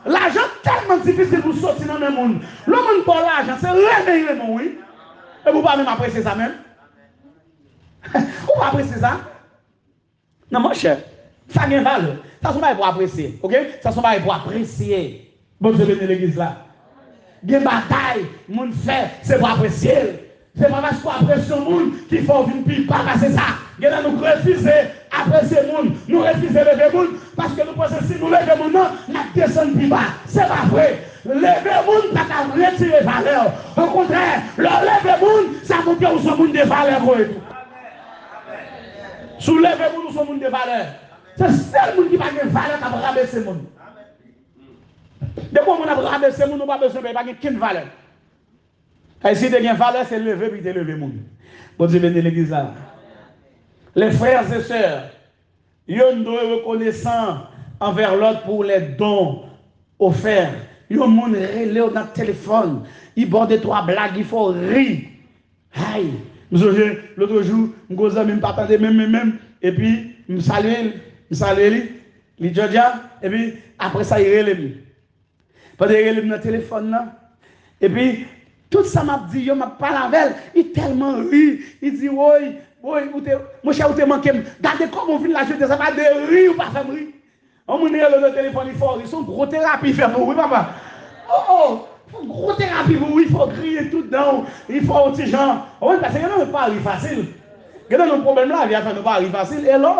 L'argent tellement difficile pour sortir dans le monde. Le monde boit l'argent, c'est remet, oui. Et vous ne pouvez pas même apprécier ça même. Vous pas apprécier ça? Non, mon cher, ça a une valeur. Ça, c'est pas pour apprécier. Ok? Ça, c'est pas pour apprécier. Bon, je vais l'église là. Il y a une bataille, le monde fait, c'est pour apprécier. C'est pas parce qu'on apprécie le monde qu'il faut une pipe, pas c'est ça. Nous refusons apprécier le monde, nous refusons lever le monde, parce que nous pensons que si nous levons le monde, nous descendons plus bas. C'est pas vrai. lever moun, pas qu'à retirer valeur. Au contraire, le lever moun, ça montre que vous sommes moun de valeur. Soulever moun, nous sommes moun de valeur. C'est le seul monde qui n'a pas de valeur qui a rabaissé le monde. Depuis qu'on a rabaissé le monde, nous n'avons pas besoin de pas de valeur. Et si tu as une valeur, c'est lever puis tu lever le monde. Bon Dieu bénisse l'église là. Les frères et sœurs, ils doivent reconnaissant envers l'autre pour les dons offerts. Ils ont mon relais dans le téléphone. Ils bordent trois blagues, il faut rire. Aïe. L'autre jour, je me même pas même. Et puis, je me salue, les Georgia. Et puis, après ça, il relève. Pendant qu'il relève dans le téléphone là. Et puis, tout ça m'a dit, je m'a parlé avec elle. Il tellement ri. Il dit, oui, mon cher, vous te manqué. Regardez comment on vient la jeter, ça va de rire ou pas faire rire. On m'a dit, le téléphone, ils sont gros thérapie, faire pour oui, papa. Oh, gros thérapie pour oui, il faut crier tout dedans. Il faut un petit genre. Oui, parce que non, pas rire facile. Il y a un problème là, il y a pas rire facile. Et là,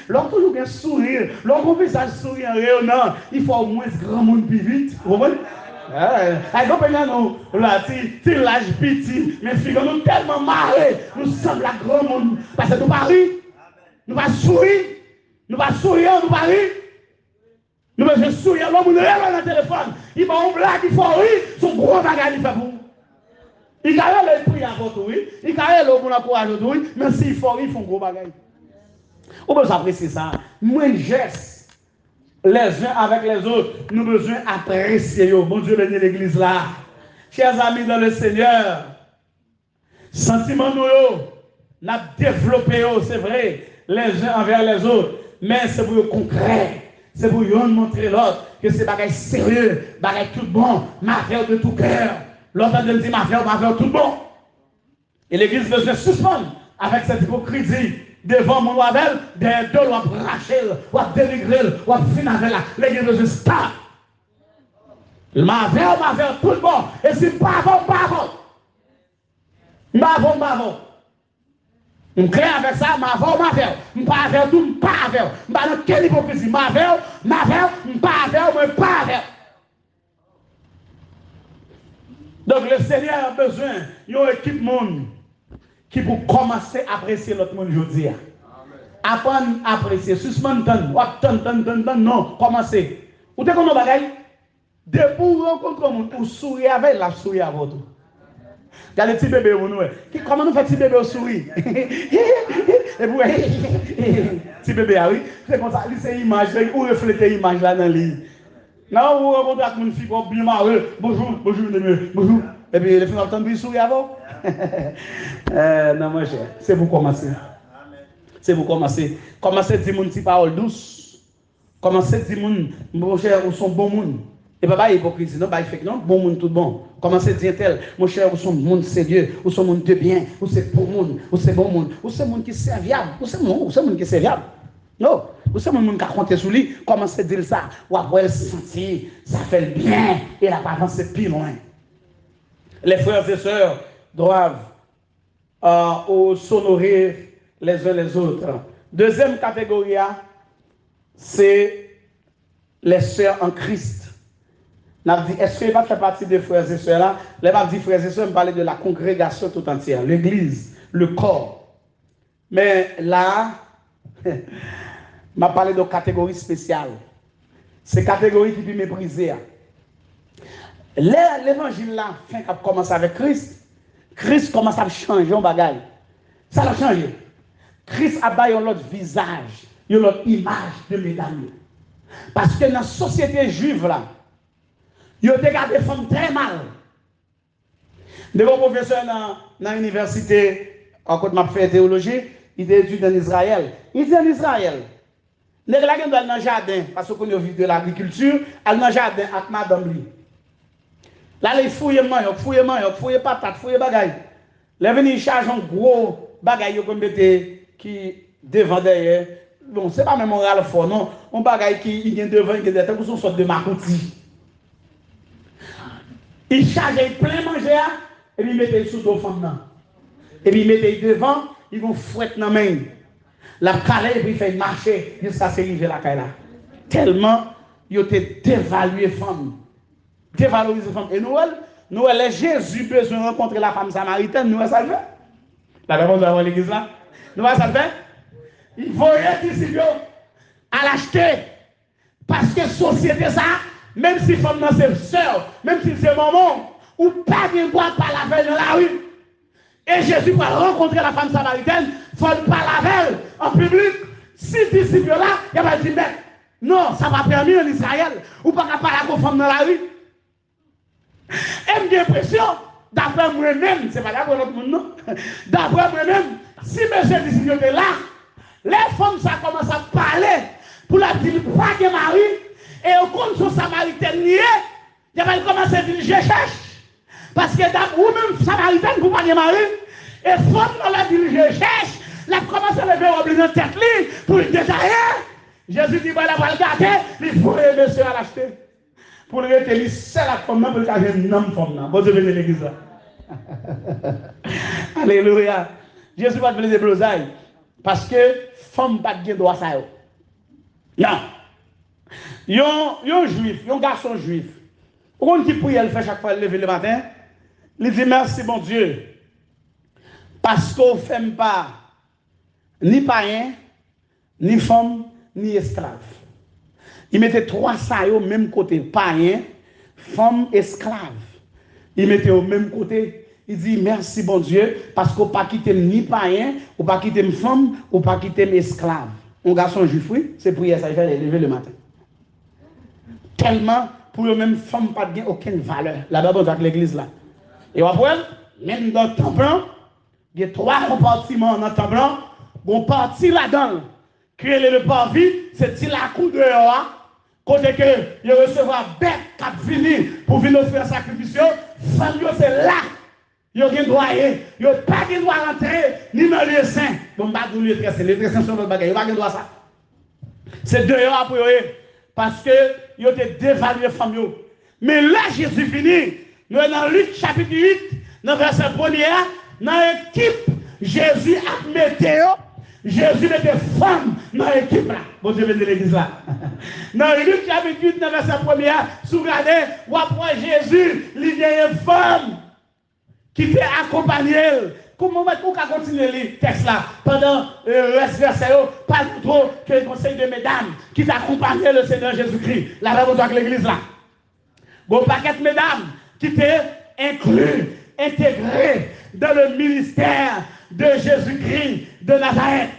l'on toujours un sourire. L'on visage sourire rayonnant. Il faut au moins grand monde plus vite. Vous comprenez? Là, si l'âge petit, mais filles, nous tellement marrés, nous sommes la grand monde. Parce que nous pas rire, nous pas sourire, nous pas sourire, nous pas rire. Nous pas sourire, l'homme nous réveille dans le téléphone. Il va en blague, il faut rire, son gros bagage il fait pour. Il a le prix à votre oui, il a le bon encourage autour, mais s'il faut rire, il faut un gros bagage. On peut apprécier ça. Moins de gestes. Les uns avec les autres, nous avons besoin d'apprécier. Bon Dieu bénisse l'église là. Chers amis dans le Seigneur, sentiments nous avons développé, c'est vrai, les uns envers les autres, mais c'est pour le concret, c'est pour montrer l'autre que c'est bagage sérieux, bagage tout bon, ma faire de tout cœur. L'autre de dire ma faire tout bon. Et l'église veut se suspendre avec cette hypocrisie. Devant mon novel, des deux, on va racher, on va délivrer, on va finir avec la l'église de stop. Ma verre, tout le bon. Et si pas bon. On crée avec ça, ma verre. Je pas avec tout, pas avec. Je pas dans quelle hypocrisie. Ma verre, pas avec. Donc le Seigneur a besoin d'une équipe monde qui pour commencer à apprécier l'autre monde aujourd'hui. Apprendre à apprécier, suspendre, non, commencer. Vous savez comment bagaille? De pour rencontrer un monde, pour sourire avec la sourire à votre. Regardez les petits bébés, comment nous fait petit bébé sourire? Et vous, petit bébé, oui, c'est comme ça, c'est l'image, vous reflétez l'image là dans l'île. Non, vous rencontrez une fille bien marrée, bonjour. Et puis, les filles entendent bien sourire avant. Non, mon cher, c'est vous commencer. C'est vous commencer. Commencez à dire mon petit parole douce. Commencez à dire mon cher, vous sont bon monde. Et pas hypocrisie, non, pas fait non, bon monde tout bon. Commencez à dire tel, mon cher, vous sont monde sérieux, vous sont monde de bien, vous c'est bon monde, vous c'est bon monde, vous c'est monde qui est serviable, vous c'est monde qui est serviable. Non, vous savez, mon qui a compté sur lui, commencez à dire ça, ou après le sentir, ça fait le bien, et la pas avancer plus loin. Les frères et sœurs doivent s'honorer les uns les autres. Deuxième catégorie, c'est les sœurs en Christ. Est-ce qu'il va faire partie des frères et sœurs là? Les frères et sœurs me parler de la congrégation tout entière, l'église, le corps. Mais là, m'a parlé de catégories spéciales. C'est catégories qui peut mépriser. L'évangile là, fin qui commence avec Christ, Christ commence à changer un bagage. Ça l'a changé. Christ a donné un autre visage, une autre image de mesdames. Parce que dans la société juive là, ils ont regardé les femmes très mal. Des bons professeurs dans l'université, quand je fait théologie, il étudie en Israël. Il dit en Israël, les gens qui sont dans le jardin, parce qu'on vit de l'agriculture, ils dans le jardin avec madame lui. Là, ils fouillent manioc, fouillent patate, fouillent bagaille. Les venus chargent un gros bagaille qu'on mettait qui devant derrière. Bon, ce n'est pas même un râle fort, non. Un bagaille qui vient devant, qui est derrière, comme une sorte de macouti. Ils chargeaient plein manger, et puis ils mettaient sous dos femme. Et puis ils mettaient devant, ils vont fouetter dans la main. La calée, et puis ils font marcher jusqu'à ce qu'ils arrivent à la caille là. Tellement, ils ont dévalué femme. Dévaloriser la femme. Et nous, les Jésus besoin de rencontrer la femme samaritaine, nous, ça le fait. La réponse devant l'église là. Nous, ça le fait. Il faut aider disciples à l'acheter. Parce que société ça, même si femme dans ses sœurs, même si c'est maman, ou pas de droit par la veille dans la rue. Et Jésus va rencontrer la femme samaritaine, il faut pas la veille en public. Si disciples là, il va dire, mais non, ça va permis en Israël, ou pas parler à la femme dans la rue. Et j'ai l'impression, d'après moi-même, c'est pas d'après l'autre monde, non. D'après moi-même, si monsieur disciple est là, les femmes ça commence à parler pour la dire pas de mari, et au compte son samaritaine nié, il va commencer à dire je cherche. Parce que vous-même samaritaine pour pas de mari, et femme dans la dire je cherche, la commence à lever au dans tête pour le détailler. Jésus dit, voilà, va le garder, il faut aimer monsieur à l'acheter. Pour le rester, c'est la femme, pour le cas d'un homme femme. Bon Dieu, venez l'église là. Alléluia. Jésus va te donner des blousailles. Parce que femme pas de droit ça. Non. Yon juif, yon garçon juif. Pourquoi qui prie, elle fait chaque fois lever le matin? Il dit merci bon Dieu. Parce qu'on ne fait pas ni païen, ni femme, ni esclave. Il mettait trois ça au même côté, païen, femme, esclave. Il mettait au même côté. Il dit merci bon Dieu parce qu'on pas quitter ni païen, ou pas quitter une femme, ou pas quitter esclave. Un garçon juif, oui, c'est prière ça, il fait lever le matin. Tellement pour eux-mêmes, femmes pas de aucune valeur. Là-bas, dans l'église là. Et après, même dans le temple, il y a trois compartiments dans le temple. On partit là-dedans. Créer le parvis, c'est la cour dehors. Côté que il recevra bête qui venir pour venir faire sacrifice. Femme, c'est là. Il n'y a pas de droit, il n'y a pas de droit à rentrer, ni dans le saint. Bon, pas de les traits sont notre bagage, il n'y a pas de droit ça. C'est dehors après eux. Parce que ils ont dévalué les femmes. Mais là, Jésus finit. Nous sommes dans Luc chapitre 8, dans le verset 1er, dans l'équipe, Jésus a mis Jésus mettait femme dans l'équipe là. Bon Dieu, venez de l'église là. Dans Luc chapitre 8, dans le verset 1er, si vous regardez, vous après Jésus, il y a une femme qui t'a accompagné. Comment on va continuer le texte là pendant le verset, pas trop que le conseil de mesdames qui t'accompagnent le Seigneur Jésus-Christ. Là, vous avec l'église là. Bon paquet de mesdames qui t'est inclus, intégré dans le ministère de Jésus-Christ de Nazareth.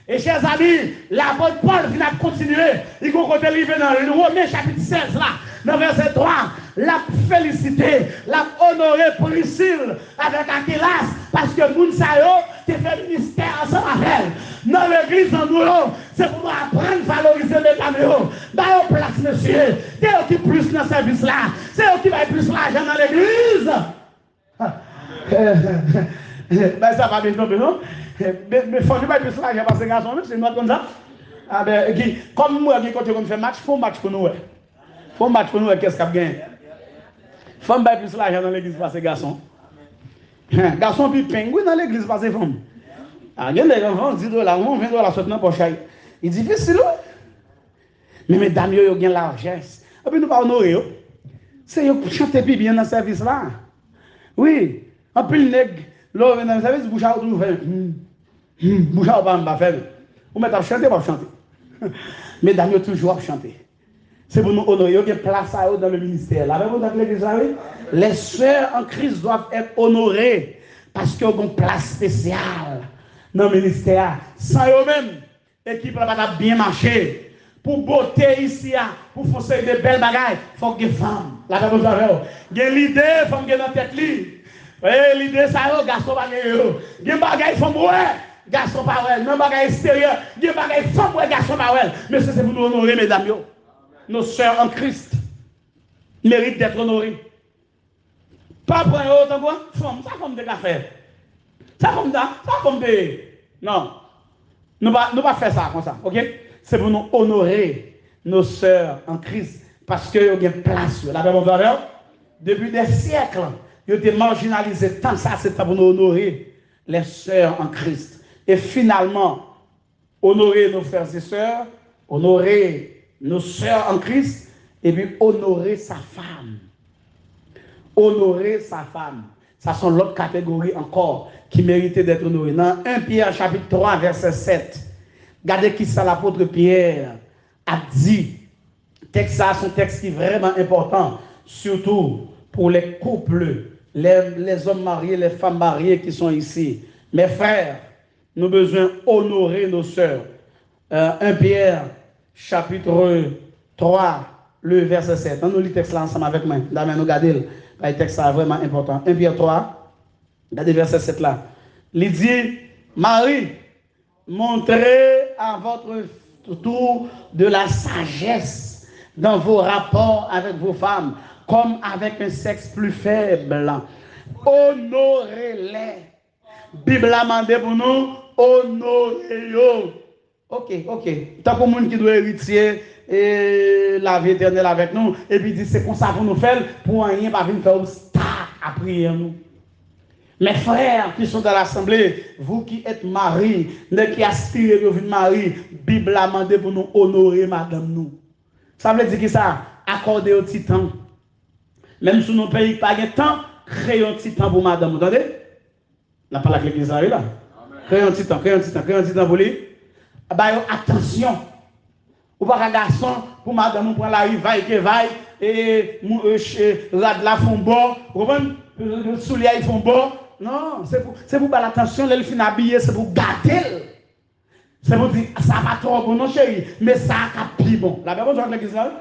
Et chers amis, l'apôtre Paul vient continuer. Il va continuer dans le Romains chapitre 16 là, dans verset 3. L'a félicité, l'a honoré Priscille avec Aquilas, parce que Mounsayo te fait ministère ensemble avec elle. Dans l'église en nous, c'est pour apprendre à valoriser les caméos. Dans la place, monsieur, c'est eux qui plus dans ce service là, c'est eux qui va plus l'argent dans l'église. Ben ça va bien tomber, non? Mais il faut pas plus l'argent parce que les garçons, c'est moi comme ça. Ah ben, comme moi, quand on fait match, il faut match pour nous. Il faut match pour nous, qu'est-ce qu'on gagne? Femme va plus l'argent dans l'église parce que garçon. Garçon puis pingouin dans l'église parce que femme. Ah, il y a des enfants, 10 $, 20 $, sortent dans poche. Il dit difficile. Mais mesdames, ils ont bien largesse. Et puis nous pas honorer. C'est eux qui chantent plus bien dans ce service là. Oui. En plus, le nègre, là, dans le service, bouche à tout faire. Bouche à pas faire. Vous mettez à chanter, pas chanter. Mesdames, ils ont toujours chanté. C'est pour nous honorer. Il y a une place à eux dans le ministère. Là, vous avez l'église là, oui? Les sœurs en Christ doivent être honorées parce qu'ils ont une place spéciale dans le ministère. Sans eux-mêmes, l'équipe va pas bien marcher. Pour beauté ici, pour faire des belles bagailles, il faut que les femmes. Là, vous avez l'idée, il faut que dans la tête. L'idée, ça y est, garçon pas gagner. Il y a des bagailles, il faut mourir. Garçon pas ouais. Même bagaille extérieur. Il y a des bagailles, il faut mourir, garçon pas ouais. Mais c'est pour nous honorer, mesdames. Nos sœurs en Christ méritent d'être honorées. Pas pour eux, autant quoi? Ça comme des affaires. Ça comme des. Non. Nous pas faire ça comme ça, ok? C'est pour nous honorer nos sœurs en Christ parce qu'il y a une place. La Bible depuis des siècles, ils ont été marginalisés. Tant ça, c'est pour nous honorer les sœurs en Christ. Et finalement, honorer nos frères et sœurs, honorer nos sœurs en Christ, et puis honorer sa femme. honorer sa femme. Ça sont l'autre catégorie encore qui méritait d'être honorée. Dans 1 Pierre chapitre 3 verset 7, regardez qui ça l'apôtre Pierre a dit. Texte ça, c'est un texte qui est vraiment important, surtout pour les couples, les hommes mariés, les femmes mariées qui sont ici. Mes frères, nous avons besoin d'honorer nos sœurs. 1 Pierre chapitre 3, le verset 7. On nous lit le texte là ensemble avec moi. D'abord, nous regardons. Le texte est vraiment important. 1 Pierre 3, regardez le verset 7 là. Il dit, Marie, montrez à votre tour de la sagesse dans vos rapports avec vos femmes, comme avec un sexe plus faible. Honorez-les. Bible a demandé pour nous, honorez-les. Ok. Tant pour monde qui doit hériter et la vie éternelle avec nous, et puis dit c'est comme ça pour nous faire, pour rien pas venir faire star à prier nous. Mes frères qui sont dans l'assemblée, vous qui êtes mariés, qui aspirez à devenir mari, Bible a demandé pour nous honorer madame nous. Ça veut dire que ça, accorder au petit temps. Même si nos pays pas de temps, créez un petit temps pour madame. Vous entendez? On n'a pas l'église là. Créez un petit temps pour lui. Attention. Ou pas un garçon pour madame pour la rue, vaille que vaille, et la font bon, vous comprenez? Le soulier ils font bon. Non, c'est pour l'attention, les filles habillées, c'est pour garder. C'est pour dire, ça va trop bon, non chérie, mais ça a plus bon. La même chose avec l'église là.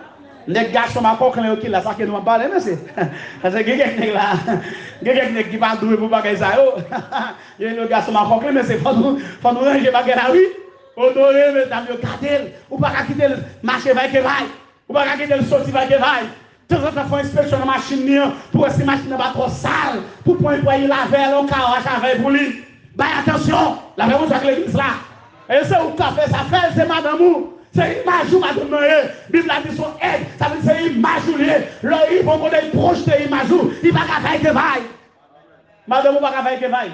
Les garçons ma coque là, ça que nous en parlons, mais c'est. Parce que quelqu'un là, quelqu'un qui va douer pour bagager ça. Il y a le garçon ma coque, mais c'est faut nous ranger bagager la rue. Honorer, mesdames, garder. Ou pas quitter le marché va que vaille. Ou pas quitter le sorti va que vaille. De temps en temps, faut inspection de la machine pour que la machine n'est pas trop sale. Pour pouvoir la veille, on carrosse avec pour lui. Bah attention, la réponse avec l'église là. Et c'est où tu as fait ça fait, c'est madame ou. C'est image ou madame Noé. Bible a dit son aide, ça veut dire c'est image ou lié. Là, ils vont projeter image ou. Il va faire que vaille. Madame ou va faire que vaille.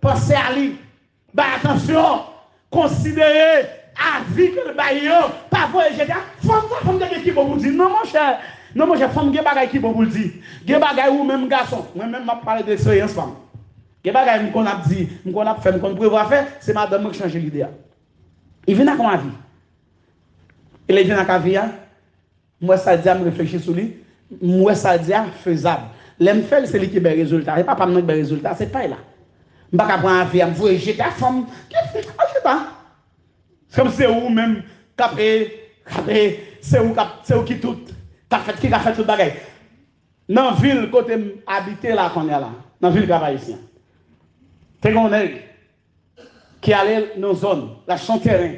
Pensez à lui. Bah attention. Considérez à vie que le baillot, pas voyager. Femme qui bon pour dire. Non, mon cher, femme qui bagay qui bon pour dire. Qui bagay ou même garçon. Moi-même, je parle d'expérience femme. Qui bagay qu'on a dit, qu'on a fait, qu'on prévoit faire, c'est madame qui change l'idée. Il vient à comment vie. Il vient à la vie. Moi, ça dit à me réfléchir sur lui. Moi, ça dit faisable. L'aime faire, c'est lui qui a des résultats. Il n'y a pas de résultats, c'est pas là. Je ne vais pas prendre un vie, je vais jeter la femme. C'est comme c'est où même, c'est où qui tout, qui a fait tout le bagage. Dans la ville, côté habité là, qu'on est là, dans la ville haïtienne. C'est qu'on est qui allait dans nos zones, la son terrain.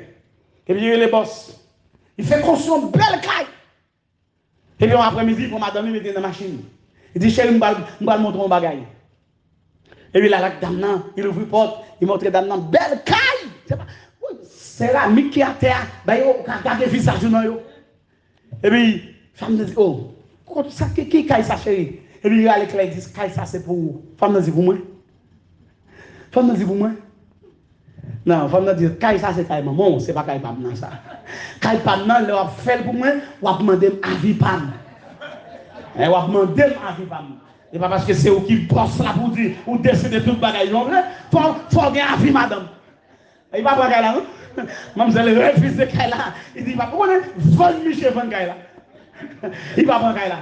Et puis il y a les boss. Il fait construire une belle caille. Et puis après-midi, pour madame, il met dans la machine. Il dit, chérie, je vais montrer un bagage. Et puis là, la dame, il ouvre la porte, il montre la dame, belle caille. C'est la mique qui est à terre, il regarde le visage de nous. Et puis, la femme dit, oh, qui caille ça, chérie? Et puis il a l'éclair, il dit, caille ça, c'est pour vous. La femme dit, pour moi. La femme dit, pour moi. Non, la femme dit, caille ça, c'est caille maman, c'est pas caille pas maintenant ça. Caille pas maintenant, il va faire pour moi, ou va demander avis pas. Il va demander avis pas. Et pas parce que c'est vous qui bosse là pour dire, ou décider tout le bagage. Il faut gagner un avis, madame. Il va pas là, non? Mademoiselle refuse de caille là. Il dit, il va pas vol Michel Van caille là. Il va pas caille là.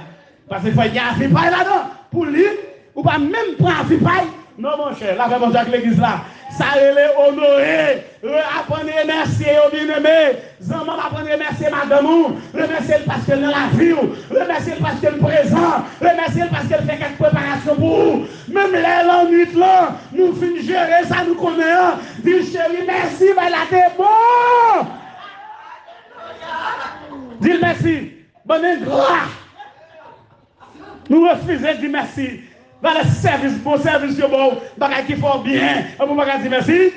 Parce qu'il faut gagner un avis pas là-dedans. Pour lui, ou pas même prendre un avis pas. Non, mon cher, la réponse avec l'église là. Ça est honoré. Apprenez à remercier au bien-aimé. Zama apprenez à remercier madame. Remercier parce qu'elle est la vie. Remercier parce qu'elle est présent. Remercier parce qu'elle fait quelques préparations pour vous. Même les nuit là, nous finissons gérer ça, nous connaissons. Dis chérie, merci, mais là t'es bon. Dis merci. Bonne grâce. Nous refusons de dire merci. Dans le service, bon service, bon, bagay qui font bien, on va dire merci.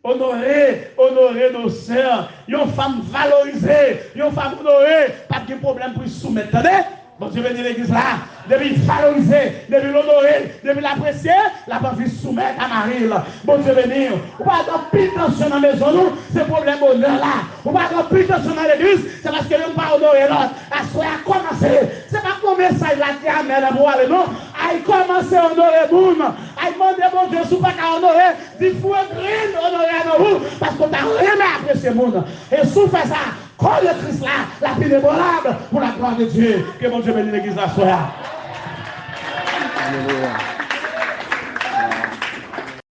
Honorer nos sœurs, une femme valorisée, une femme honorée, pas de problème pour se soumettre. Attendez? Bon Dieu venir l'église là, depuis valoriser, depuis l'honorer, depuis l'apprécier, la pas vie soumettre à Marie. Bon Dieu venir. Ou pas avoir plus tension dans la maison, c'est problème honneur là. Ou pas avoir plus tension dans l'église, c'est parce que nous ne pas honorer l'autre. À soi à commencer. C'est pas comme message là qui amène à moi, non. Aïe commencer à honorer moun. Aïe demander bon Dieu, sous pas qu'à honorer, dit faut green honorer à nous, parce qu'on t'a rien apprécié moun. Et sous fait ça, quand le Christ là, la vie démolable pour la gloire de Dieu. Que mon Dieu bénisse l'église la soirée. Alléluia.